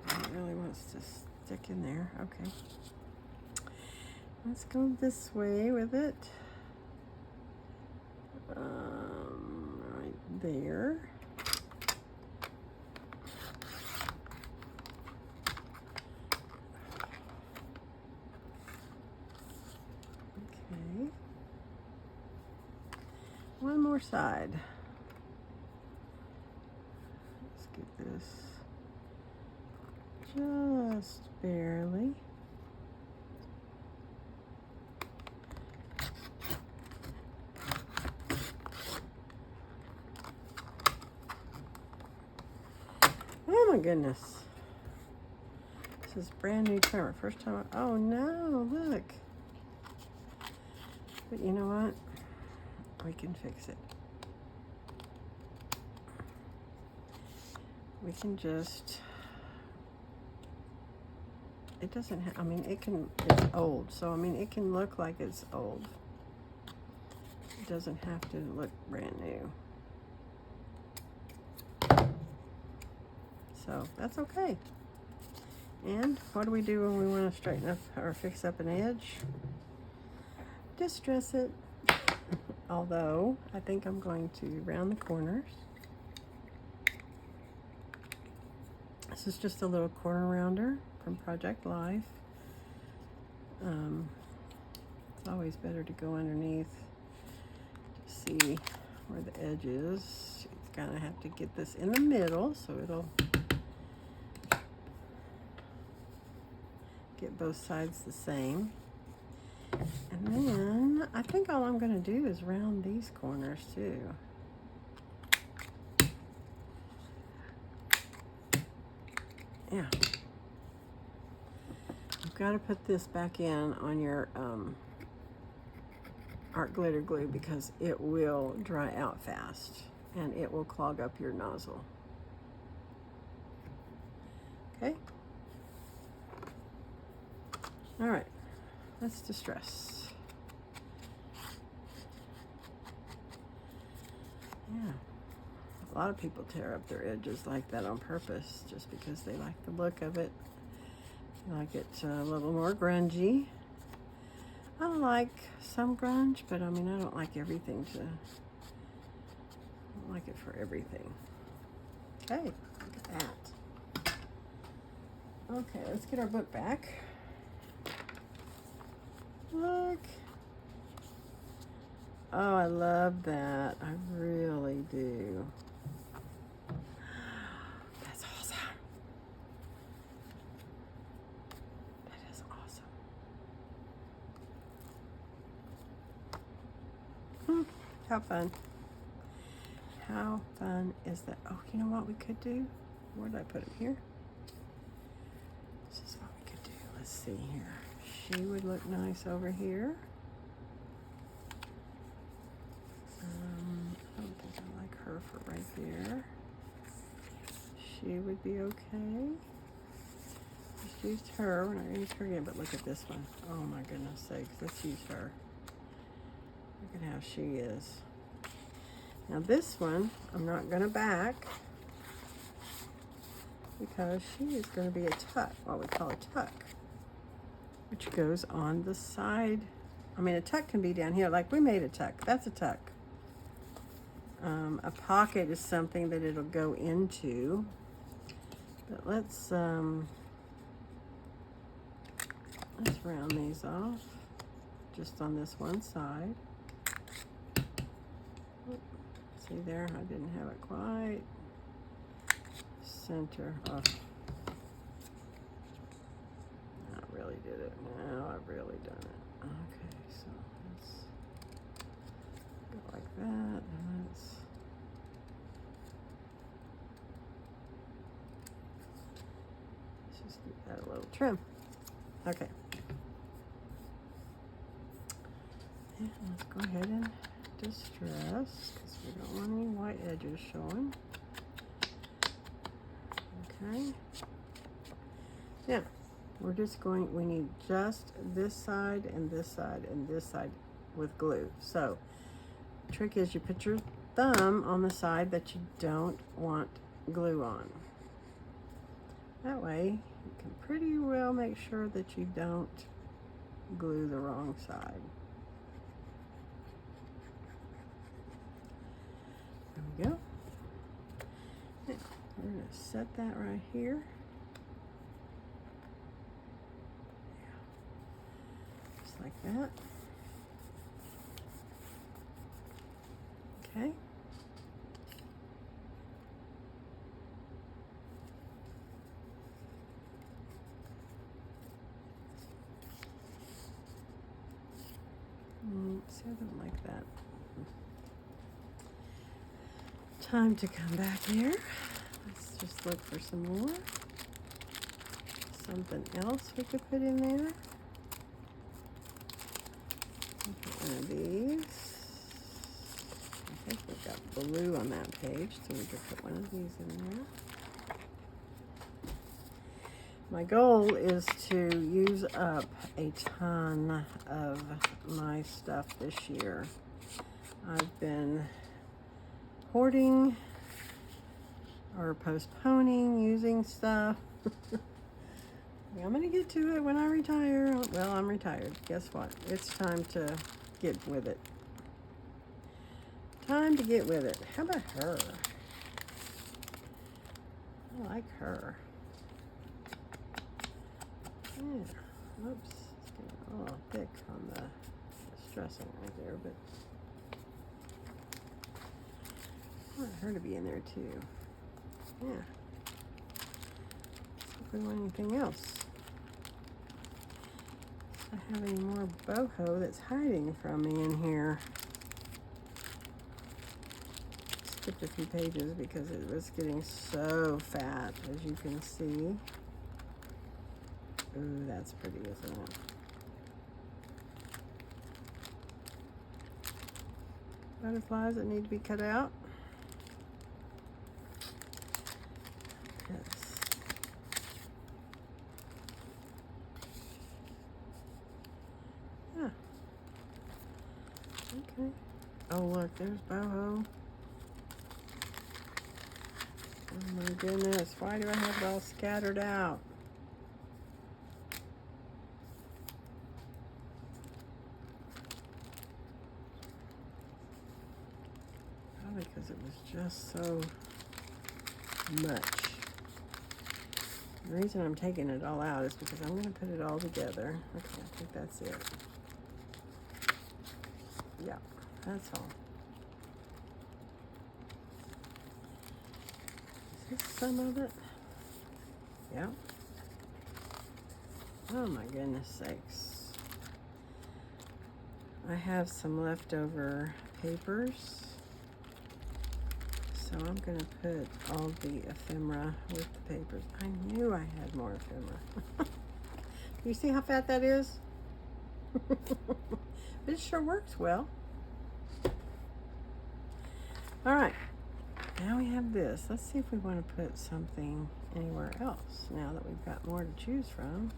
It really wants to stick in there. Okay. Let's go this way with it. Right there. Okay. One more side. Let's get this just barely. Oh my goodness. This is brand new trimmer. First time. Oh no, look. But you know what? We can fix it. We can just, it doesn't have, I mean, it's old. So, I mean, it can look like it's old. It doesn't have to look brand new. So, that's okay. And what do we do when we want to straighten up or fix up an edge? Distress it. Although, I think I'm going to round the corners. This is just a little corner rounder from Project Life. It's always better to go underneath to see where the edge is. You kind of have to get this in the middle so it'll get both sides the same. And then I think all I'm going to do is round these corners too. Yeah. You've got to put this back in on your art glitter glue because it will dry out fast and it will clog up your nozzle. Okay? All right. Let's distress. Yeah. A lot of people tear up their edges like that on purpose just because they like the look of it. They like it a little more grungy. I like some grunge, but I mean, I don't like everything I don't like it for everything. Okay, look at that. Okay, let's get our book back. Look. Oh, I love that. I really do. That's awesome. That is awesome. How fun. How fun is that? Oh, you know what we could do? Where did I put it? Here? This is what we could do. Let's see here. She would look nice over here. I don't think I like her for right there. She would be okay. Just used her. We're not going to use her again, but look at this one. Oh my goodness sakes. Let's use her. Look at how she is. Now this one, I'm not going to back because she is going to be a tuck, what we call a tuck, which goes on the side. I mean, a tuck can be down here, like we made a tuck. That's a tuck. A pocket is something that it'll go into. But let's round these off, just on this one side. See there, I didn't have it quite. Center off. I really did it. Now I've really done it. Okay, so let's go like that, and let's just give that a little trim. Okay. And let's go ahead and distress because we don't want any white edges showing. Okay. Now, we're just going, we need just this side and this side and this side with glue. So, the trick is you put your thumb on the side that you don't want glue on. That way, you can pretty well make sure that you don't glue the wrong side. There we go. Now, we're going to set that right here. Yeah. Just like that. Okay. See, I don't like that. Time to come back here. Let's just look for some more. Something else we could put in there. Put one of these. I think we've got blue on that page, so we could put one of these in there. My goal is to use up a ton of my stuff this year. I've been hoarding or postponing using stuff. I'm gonna get to it when I retire. Well, I'm retired. Guess what? It's time to get with it. Time to get with it. How about her? I like her. Yeah. Oops. It's getting a little thick on the distressing right there, but I want her to be in there too. Yeah. Let's see if we want anything else. Do I have any more boho that's hiding from me in here? Skipped a few pages because it was getting so fat, as you can see. Ooh, that's pretty, isn't it? Butterflies that need to be cut out. Yes. Yeah. Okay. Oh, look, there's boho. Oh my goodness, why do I have it all scattered out? Because it was just so much. The reason I'm taking it all out is because I'm going to put it all together. Okay, I think that's it. Yeah, that's all. Is this some of it? Yeah. Oh my goodness sakes. I have some leftover papers. So I'm going to put all the ephemera with the papers. I knew I had more ephemera. You see how fat that is? But it sure works well. All right. Now we have this. Let's see if we want to put something anywhere else now that we've got more to choose from.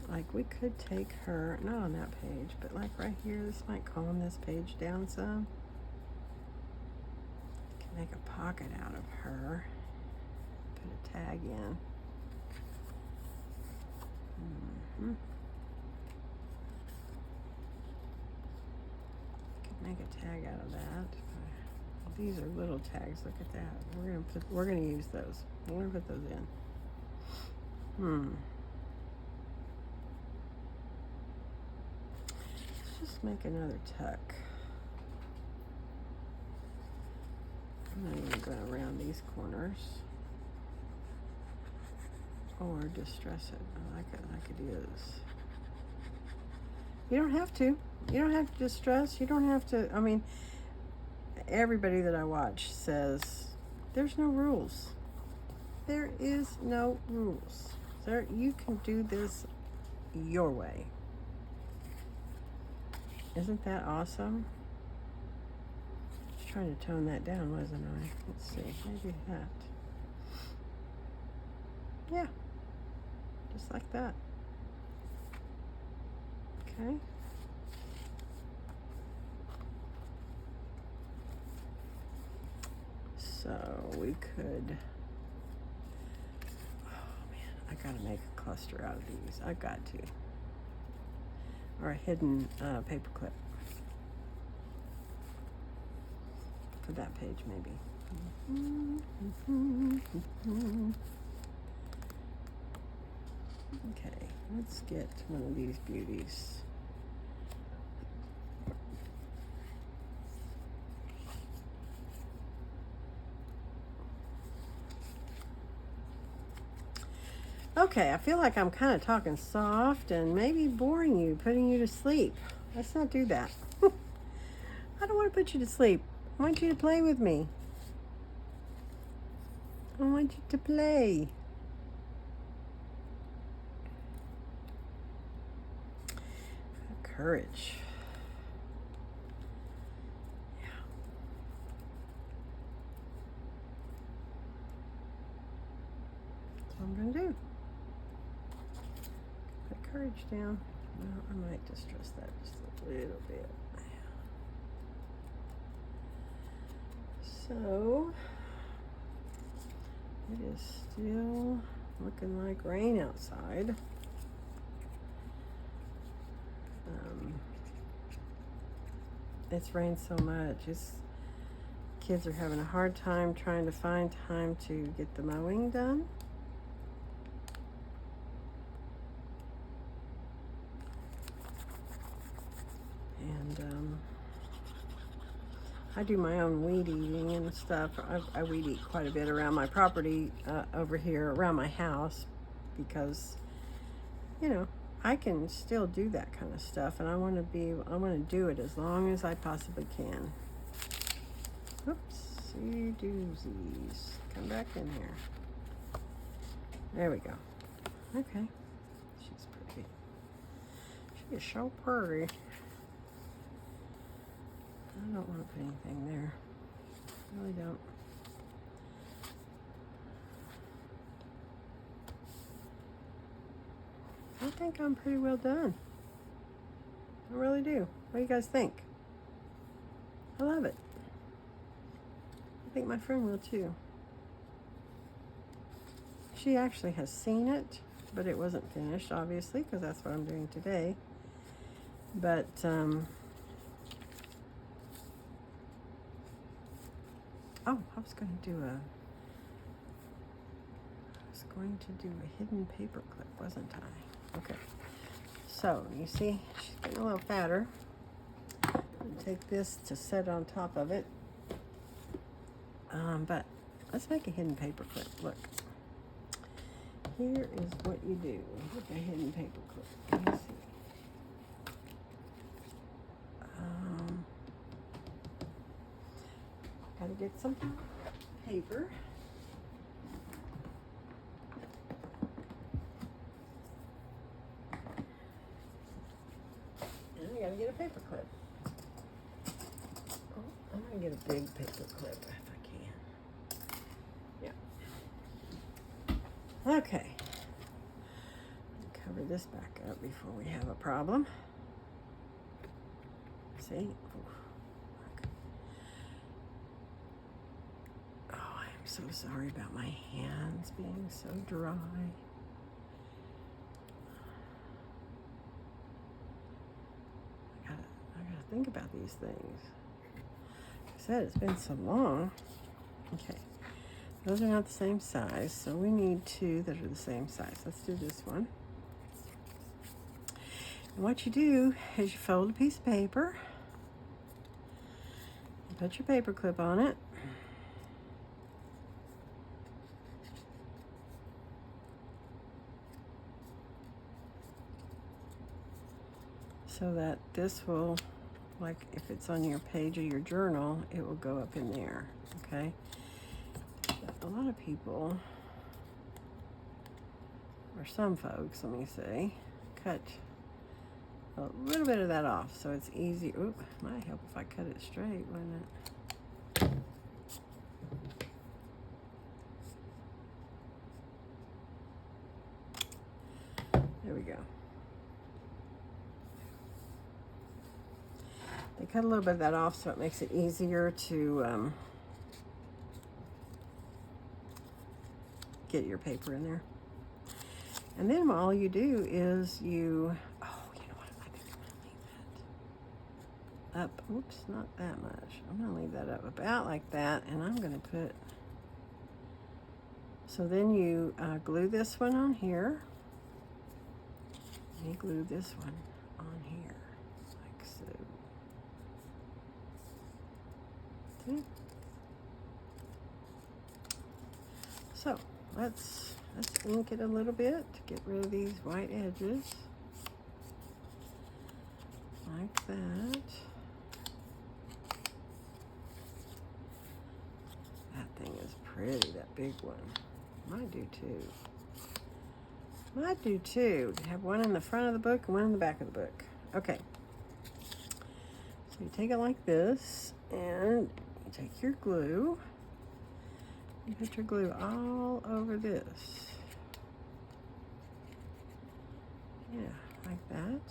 Like we could take her, not on that page, but like right here, this might calm this page down some. Make a pocket out of her. Put a tag in. Could make a tag out of that. These are little tags. Look at that. We're gonna use those. We're gonna put those in. Let's just make another tuck. I'm not even going to round these corners or distress it. I like it like it is. You don't have to. You don't have to distress. You don't have to. I mean, everybody that I watch says there's no rules. There is no rules. You can do this your way. Isn't that awesome? Just trying to tone that down, wasn't I? Let's see, maybe that. Yeah, just like that. Okay. So we could, oh man, I gotta make a cluster out of these. I've got to. Or a hidden paper clip. For that page, maybe. Okay, let's get one of these beauties. Okay, I feel like I'm kind of talking soft and maybe boring you, putting you to sleep. Let's not do that. I don't want to put you to sleep. I want you to play with me. I want you to play. Courage. Yeah. That's what I'm going to do. Put courage down. Well, I might distress that just a little bit. So, it is still looking like rain outside. It's rained so much. Kids are having a hard time trying to find time to get the mowing done. And I do my own weed eating and stuff. I weed eat quite a bit around my property over here, around my house, because, you know, I can still do that kind of stuff, and I want to do it as long as I possibly can. Oopsie doozies. Come back in here. There we go. Okay. She's pretty. She is so pretty. I don't want to put anything there. I really don't. I think I'm pretty well done. I really do. What do you guys think? I love it. I think my friend will too. She actually has seen it, but it wasn't finished, obviously, because that's what I'm doing today. But, oh, I was going to do a hidden paper clip, wasn't I? Okay. So, you see, she's getting a little fatter. I'm going to take this to set on top of it. But let's make a hidden paper clip. Look. Here is what you do with a hidden paper clip. Let me see. Gotta get some paper. And I gotta get a paper clip. Oh, I'm gonna get a big paper clip if I can. Yeah. Okay. Cover this back up before we have a problem. See? Oof. I'm so sorry about my hands being so dry. I gotta think about these things. Like I said, it's been so long. Okay, those are not the same size, so we need two that are the same size. Let's do this one. And what you do is you fold a piece of paper, you put your paper clip on it, so that this will, like if it's on your page of your journal, it will go up in there, okay? But a lot of people, or some folks, let me say, cut a little bit of that off so it's easy. Oop, might help if I cut it straight, wouldn't it? There we go. They cut a little bit of that off so it makes it easier to get your paper in there. And then all you do is you, oh, you know what, I think I'm gonna leave that up. Oops, not that much. I'm gonna leave that up about like that, and I'm gonna put, so then you glue this one on here, and you glue this one on here, like so. See? So let's ink it a little bit to get rid of these white edges. Like that. That thing is pretty, that big one. Might do too. Might do too. Have one in the front of the book and one in the back of the book. Okay. So you take it like this, and you take your glue. You put your glue all over this. Yeah, like that.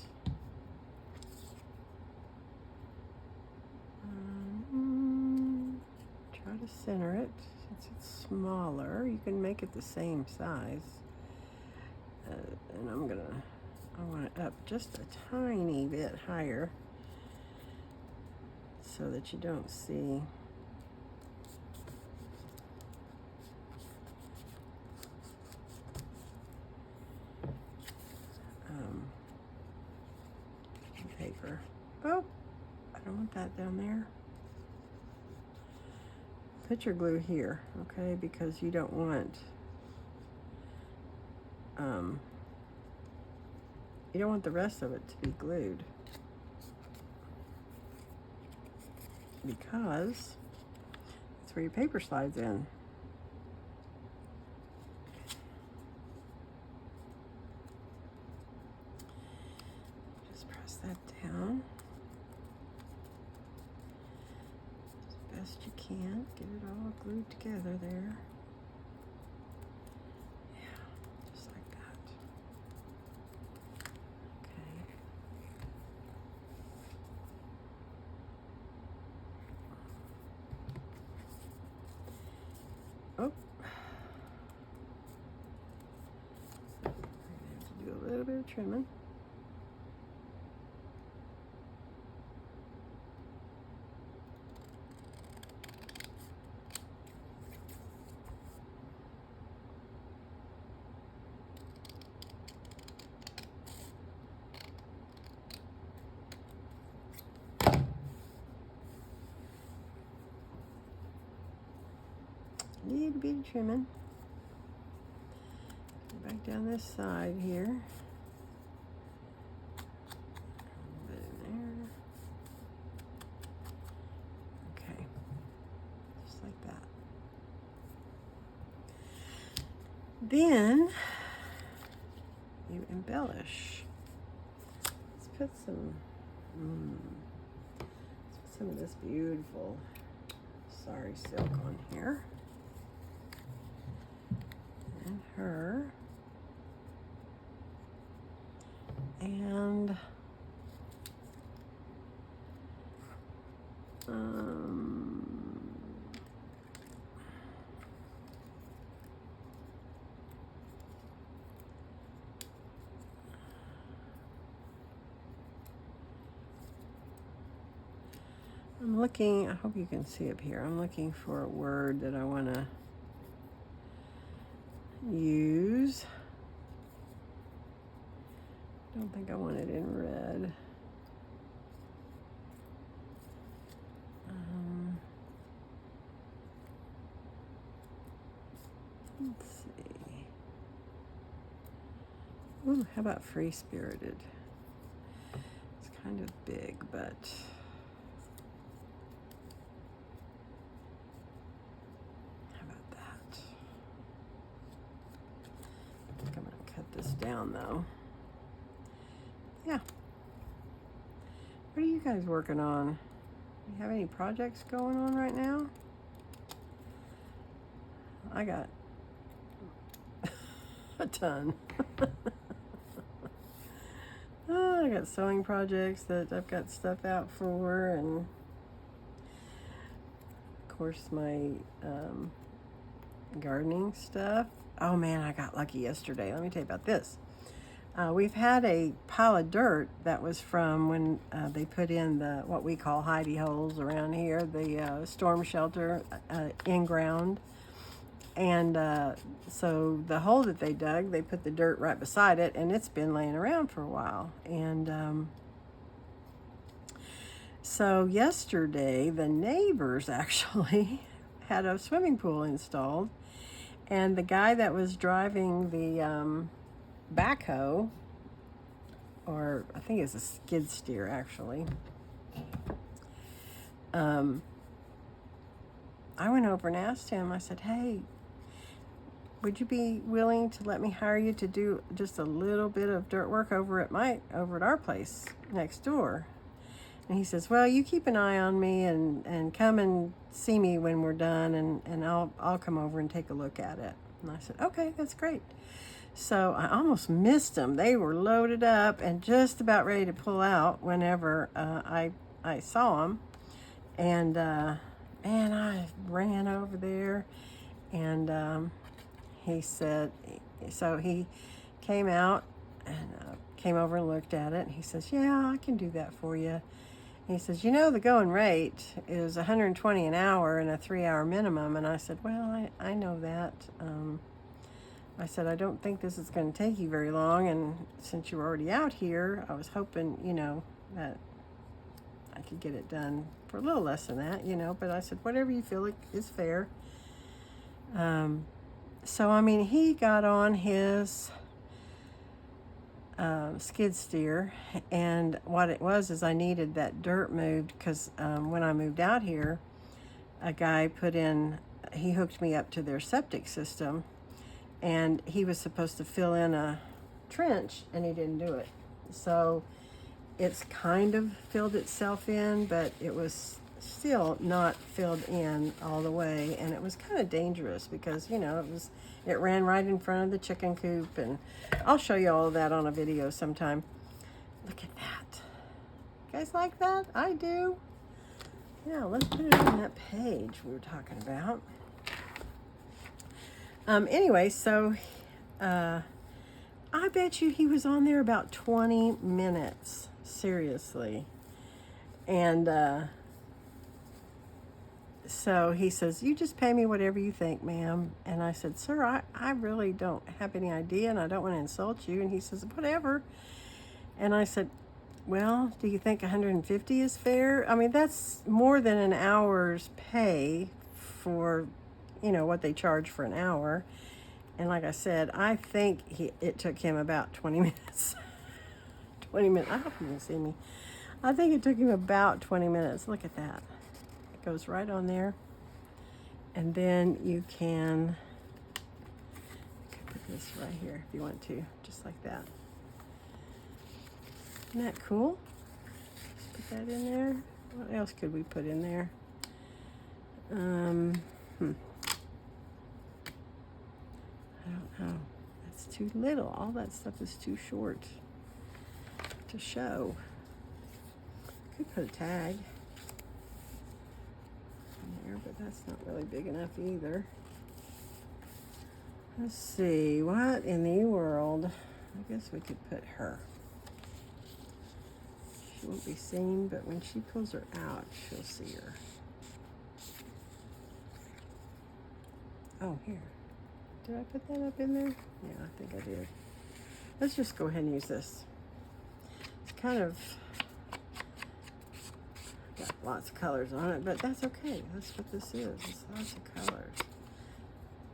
Try to center it. Since it's smaller, you can make it the same size. And I want it up just a tiny bit higher so that you don't see paper. Oh, I don't want that down there. Put your glue here, okay, because you don't want the rest of it to be glued, because that's where your paper slides in. Just press that down as best you can. Get it all glued together there. Oh, I have to do a little bit of trimming. Need a bit of trimming. Go back down this side here. A bit in there. Okay, just like that. Then you embellish. Let's put some of this beautiful sari silk on here. And her, and I'm looking, I hope you can see up here, I'm looking for a word that I want to use. Don't think I want it in red. Let's see. Ooh, how about free-spirited? It's kind of big, but down though. Yeah, guys working on? You have any projects going on right now? I got a ton. I got sewing projects that I've got stuff out for, and of course my gardening stuff. Oh man, I got lucky yesterday. Let me tell you about this. We've had a pile of dirt that was from when they put in the what we call hidey holes around here, the storm shelter in ground. And so the hole that they dug, they put the dirt right beside it, and it's been laying around for a while. And so yesterday, the neighbors actually had a swimming pool installed, and the guy that was driving the backhoe, or I think it's a skid steer actually, I went over and asked him, I said, hey, would you be willing to let me hire you to do just a little bit of dirt work over at our place next door? And he says, well, you keep an eye on me and come and see me when we're done, and I'll come over and take a look at it. And I said, okay, that's great. So I almost missed them. They were loaded up and just about ready to pull out whenever I saw them. And man, I ran over there, and he said, so he came out and came over and looked at it. And he says, yeah, I can do that for you. And he says, you know, the going rate is $120 an hour and a 3-hour minimum. And I said, well, I know that. I said, I don't think this is going to take you very long. And since you're already out here, I was hoping, you know, that I could get it done for a little less than that, you know. But I said, whatever you feel like is fair. So, I mean, he got on his skid steer, and what it was is I needed that dirt moved because when I moved out here, a guy he hooked me up to their septic system, and he was supposed to fill in a trench, and he didn't do it. So it's kind of filled itself in, but it was still not filled in all the way, and it was kind of dangerous because, you know, it ran right in front of the chicken coop, and I'll show you all of that on a video sometime. Look at that. You guys like that? I do. Yeah, let's put it on that page we were talking about. Anyway, so I bet you he was on there about 20 minutes, seriously. And so he says, you just pay me whatever you think, ma'am. And I said, sir, I really don't have any idea, and I don't want to insult you. And he says, whatever. And I said, well, do you think 150 is fair? I mean, that's more than an hour's pay for, you know, what they charge for an hour. And like I said, I think it took him about 20 minutes. 20 minutes. I hope you can see me. I think it took him about 20 minutes. Look at that. Goes right on there, and then you can put this right here if you want to, just like that. Isn't that cool? Just put that in there. What else could we put in there? I don't know. That's too little. All that stuff is too short to show. Could put a tag there, but that's not really big enough either. Let's see, what in the world? I guess we could put her. She won't be seen, but when she pulls her out, she'll see her. Oh, here. Did I put that up in there? Yeah, I think I did. Let's just go ahead and use this. It's kind of got lots of colors on it, but that's okay. That's what this is. It's lots of colors.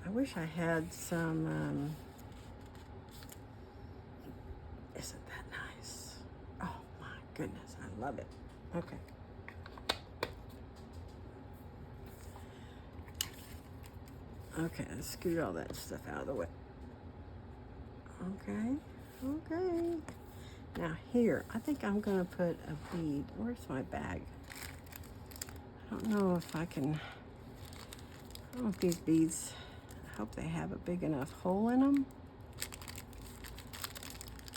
I wish I had some, isn't that nice? Oh my goodness, I love it. Okay. Okay, let's scoot all that stuff out of the way. Okay, okay. Now here, I think I'm gonna put a bead. Where's my bag? I don't know if I can, I don't know if these beads, I hope they have a big enough hole in them.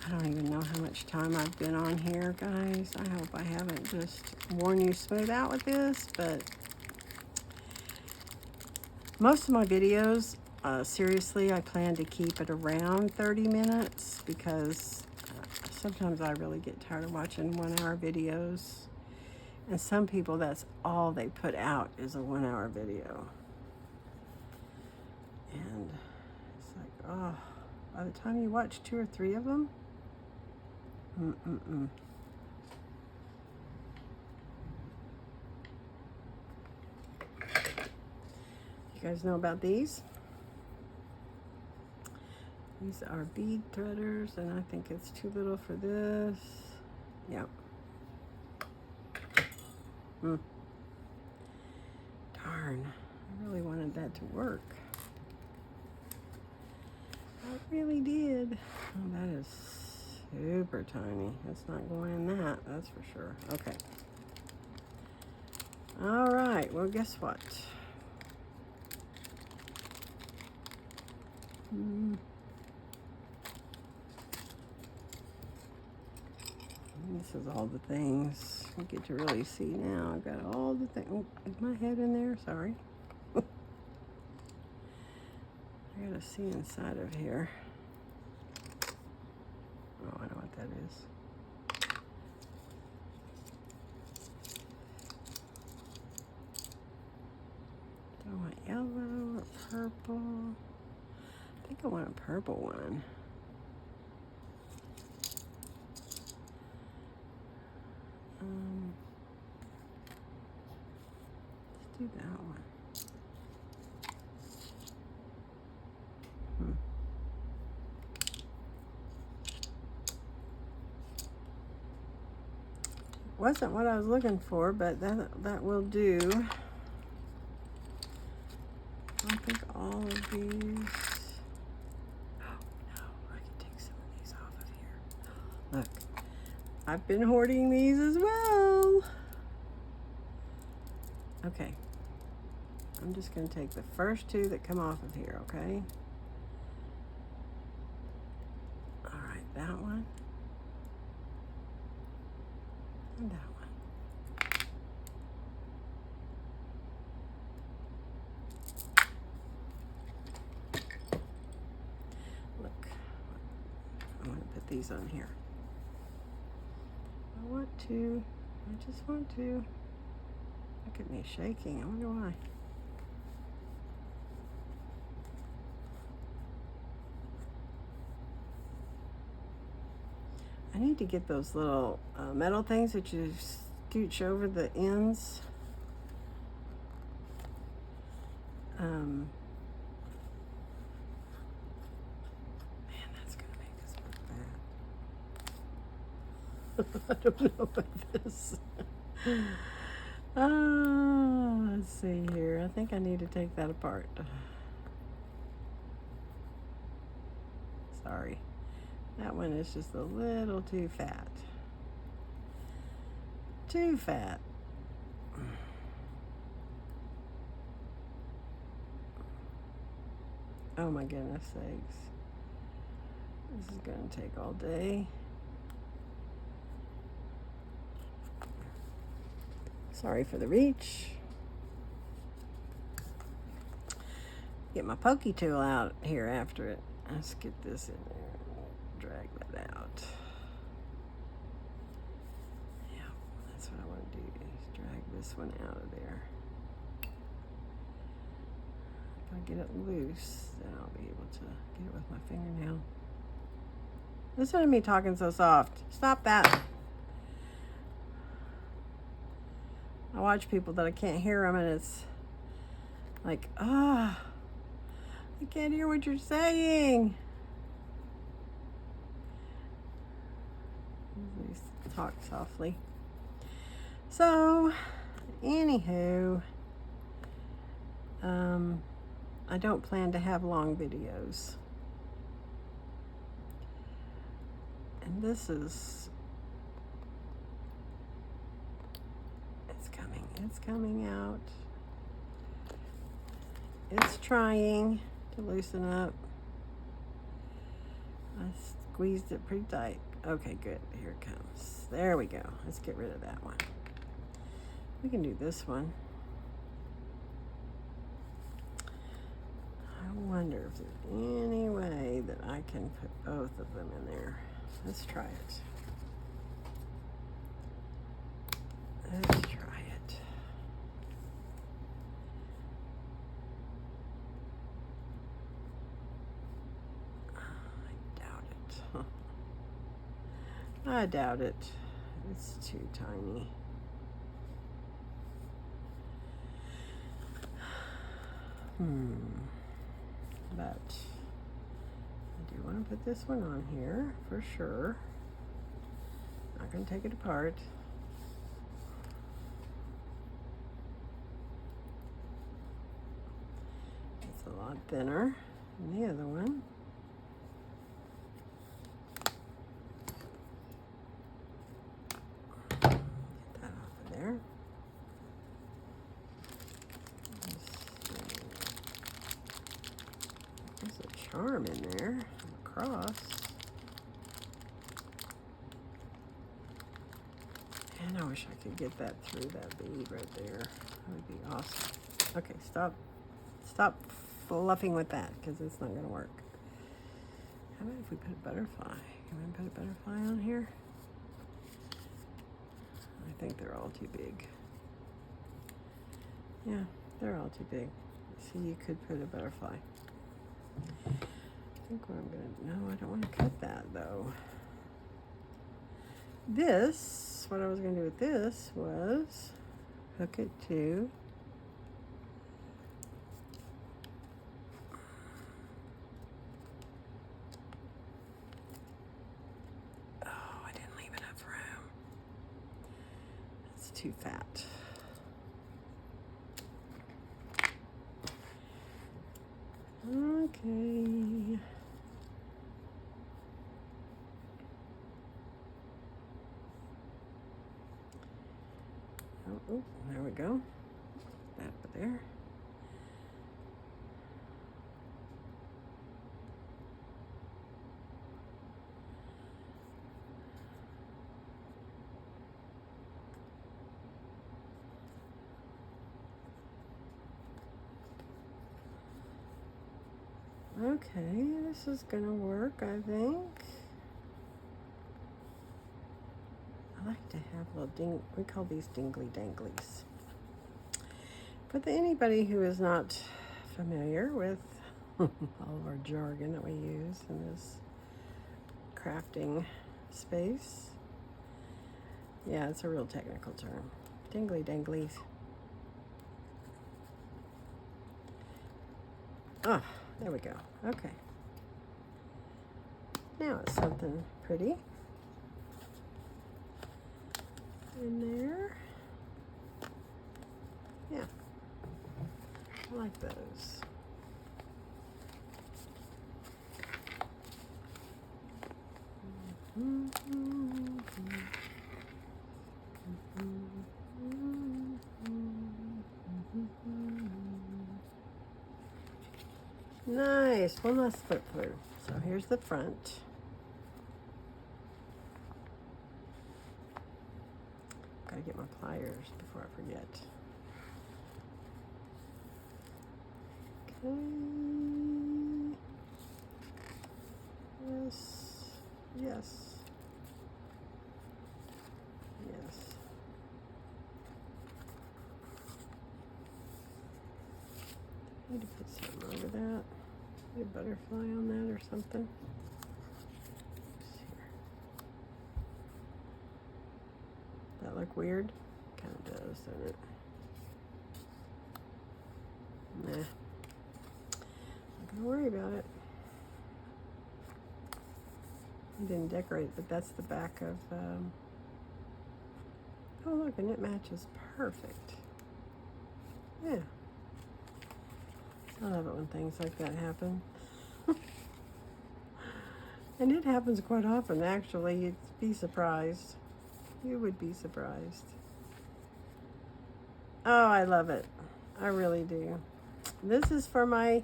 I don't even know how much time I've been on here, guys. I hope I haven't just worn you smooth out with this, but most of my videos, seriously, I plan to keep it around 30 minutes because sometimes I really get tired of watching 1-hour videos. And some people, that's all they put out is a 1-hour video. And it's like, oh, by the time you watch 2 or 3 of them, you guys know about these? These are bead threaders, and I think it's too little for this. Yep. Darn, I really wanted that to work. I really did. Oh, that is super tiny. It's not going in that, that's for sure. Okay. All right, well, guess what? This is all the things you get to really see now. I've got all the things. Oh, is my head in there? Sorry. I gotta see inside of here. Oh, I know what that is. Do I want yellow or purple? I think I want a purple one. Let's do that one. Wasn't what I was looking for, but that will do. I think all of these. Oh no, I can take some of these off of here. Look, I've been hoarding these as well. Okay, I'm just going to take the first 2 that come off of here, okay? All right, that one. And that one. Look, I want to put these on here. I just want to. Look at me shaking, I wonder why. I need to get those little metal things that you scooch over the ends. Man, that's gonna make this look bad. I don't know about this. Let's see here. I think I need to take that apart. Sorry. That one is just a little too fat. Too fat. Oh my goodness sakes. This is going to take all day. Sorry for the reach. Get my pokey tool out here after it. Let's get this in there. Drag that out. Yeah, that's what I want to do, is drag this one out of there. If I get it loose, then I'll be able to get it with my fingernail. Listen to me talking so soft. Stop that. I watch people that I can't hear them, and it's like, I can't hear what you're saying. Please talk softly. So, anywho, I don't plan to have long videos. And this is It's coming out. It's trying to loosen up. I squeezed it pretty tight. Okay, good. Here it comes. There we go. Let's get rid of that one. We can do this one. I wonder if there's any way that I can put both of them in there. Let's try it. Let's try it. I doubt it. I doubt it. It's too tiny. But I do want to put this one on here for sure. Not going to take it apart. It's a lot thinner than the other one. Get that off of there. There's a charm in there, a cross. And I wish I could get that through that bead right there. That would be awesome. Okay, stop fluffing with that because it's not going to work. How about if we put a butterfly? Can we put a butterfly on here? I think they're all too big. Yeah, they're all too big. See, you could put a butterfly. I think what I'm gonna, no, I don't want to cut that though. This, what I was gonna do with this was hook it to I didn't leave enough room. It's too fat. Okay. Oh, there we go. That over there. Okay, this is gonna work, I think. I like to have little we call these dingly danglies. But anybody who is not familiar with all of our jargon that we use in this crafting space, yeah, it's a real technical term. Dingly danglies. Ah, there we go. Okay. Now it's something pretty in there. Yeah. I like those. Nice. One last flip through. So here's the front. Gotta get my pliers before I forget. Okay. Yes. Yes. Yes. I need to put something over that. Maybe a butterfly on that or something. That look weird? Kind of does, doesn't it? Nah. Not gonna worry about it. I didn't decorate, but that's the back of, oh look, and it matches perfect. Yeah. I love it when things like that happen. And it happens quite often, actually. You'd be surprised. You would be surprised. Oh, I love it. I really do. This is for my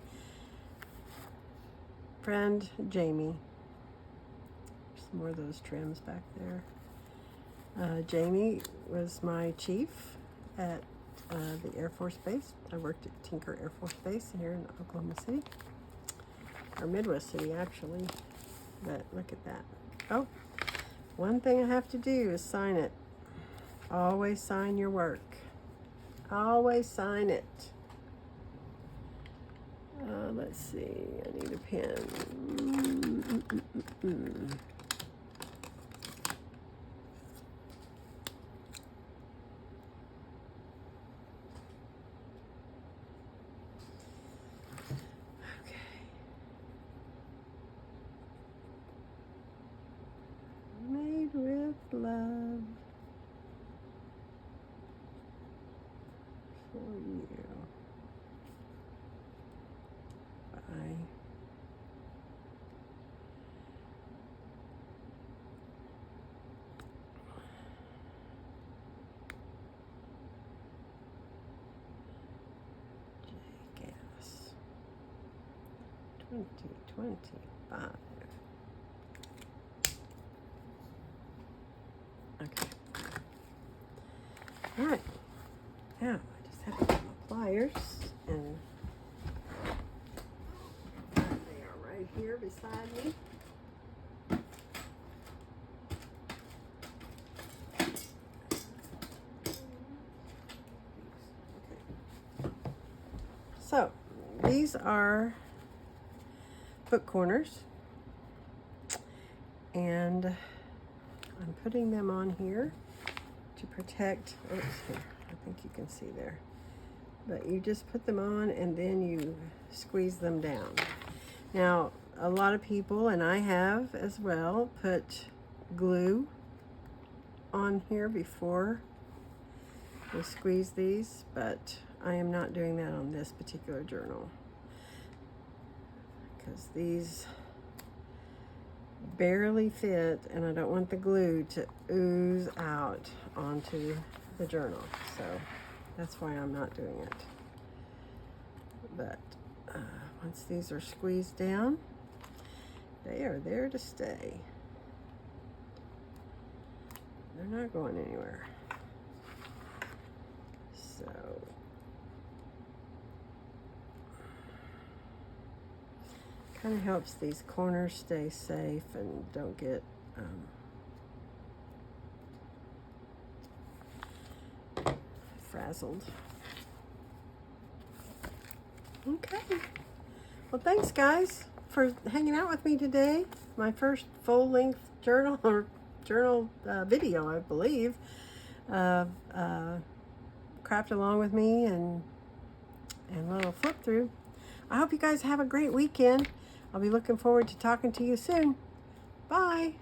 friend Jamie. Some more of those trims back there. Jamie was my chief at the Air Force Base. I worked at Tinker Air Force Base here in Oklahoma City. Or Midwest City, actually. But look at that. Oh, one thing I have to do is sign it. Always sign your work. Always sign it. Let's see. I need a pen. Made with love for you. Bye. Gas 2025. Okay. All right. Now I just have to get my pliers, and they are right here beside me. Okay. So these are book corners, and I'm putting them on here to protect, oops, here, I think you can see there. But you just put them on and then you squeeze them down. Now, a lot of people, and I have as well, put glue on here before we squeeze these, but I am not doing that on this particular journal because these barely fit, and I don't want the glue to ooze out onto the journal, so that's why I'm not doing it. But once these are squeezed down, they are there to stay. They're not going anywhere. So kind of helps these corners stay safe and don't get frazzled. Okay. Well, thanks guys for hanging out with me today. My first full-length journal or journal video, I believe. Craft along with me and a little flip through. I hope you guys have a great weekend. I'll be looking forward to talking to you soon. Bye.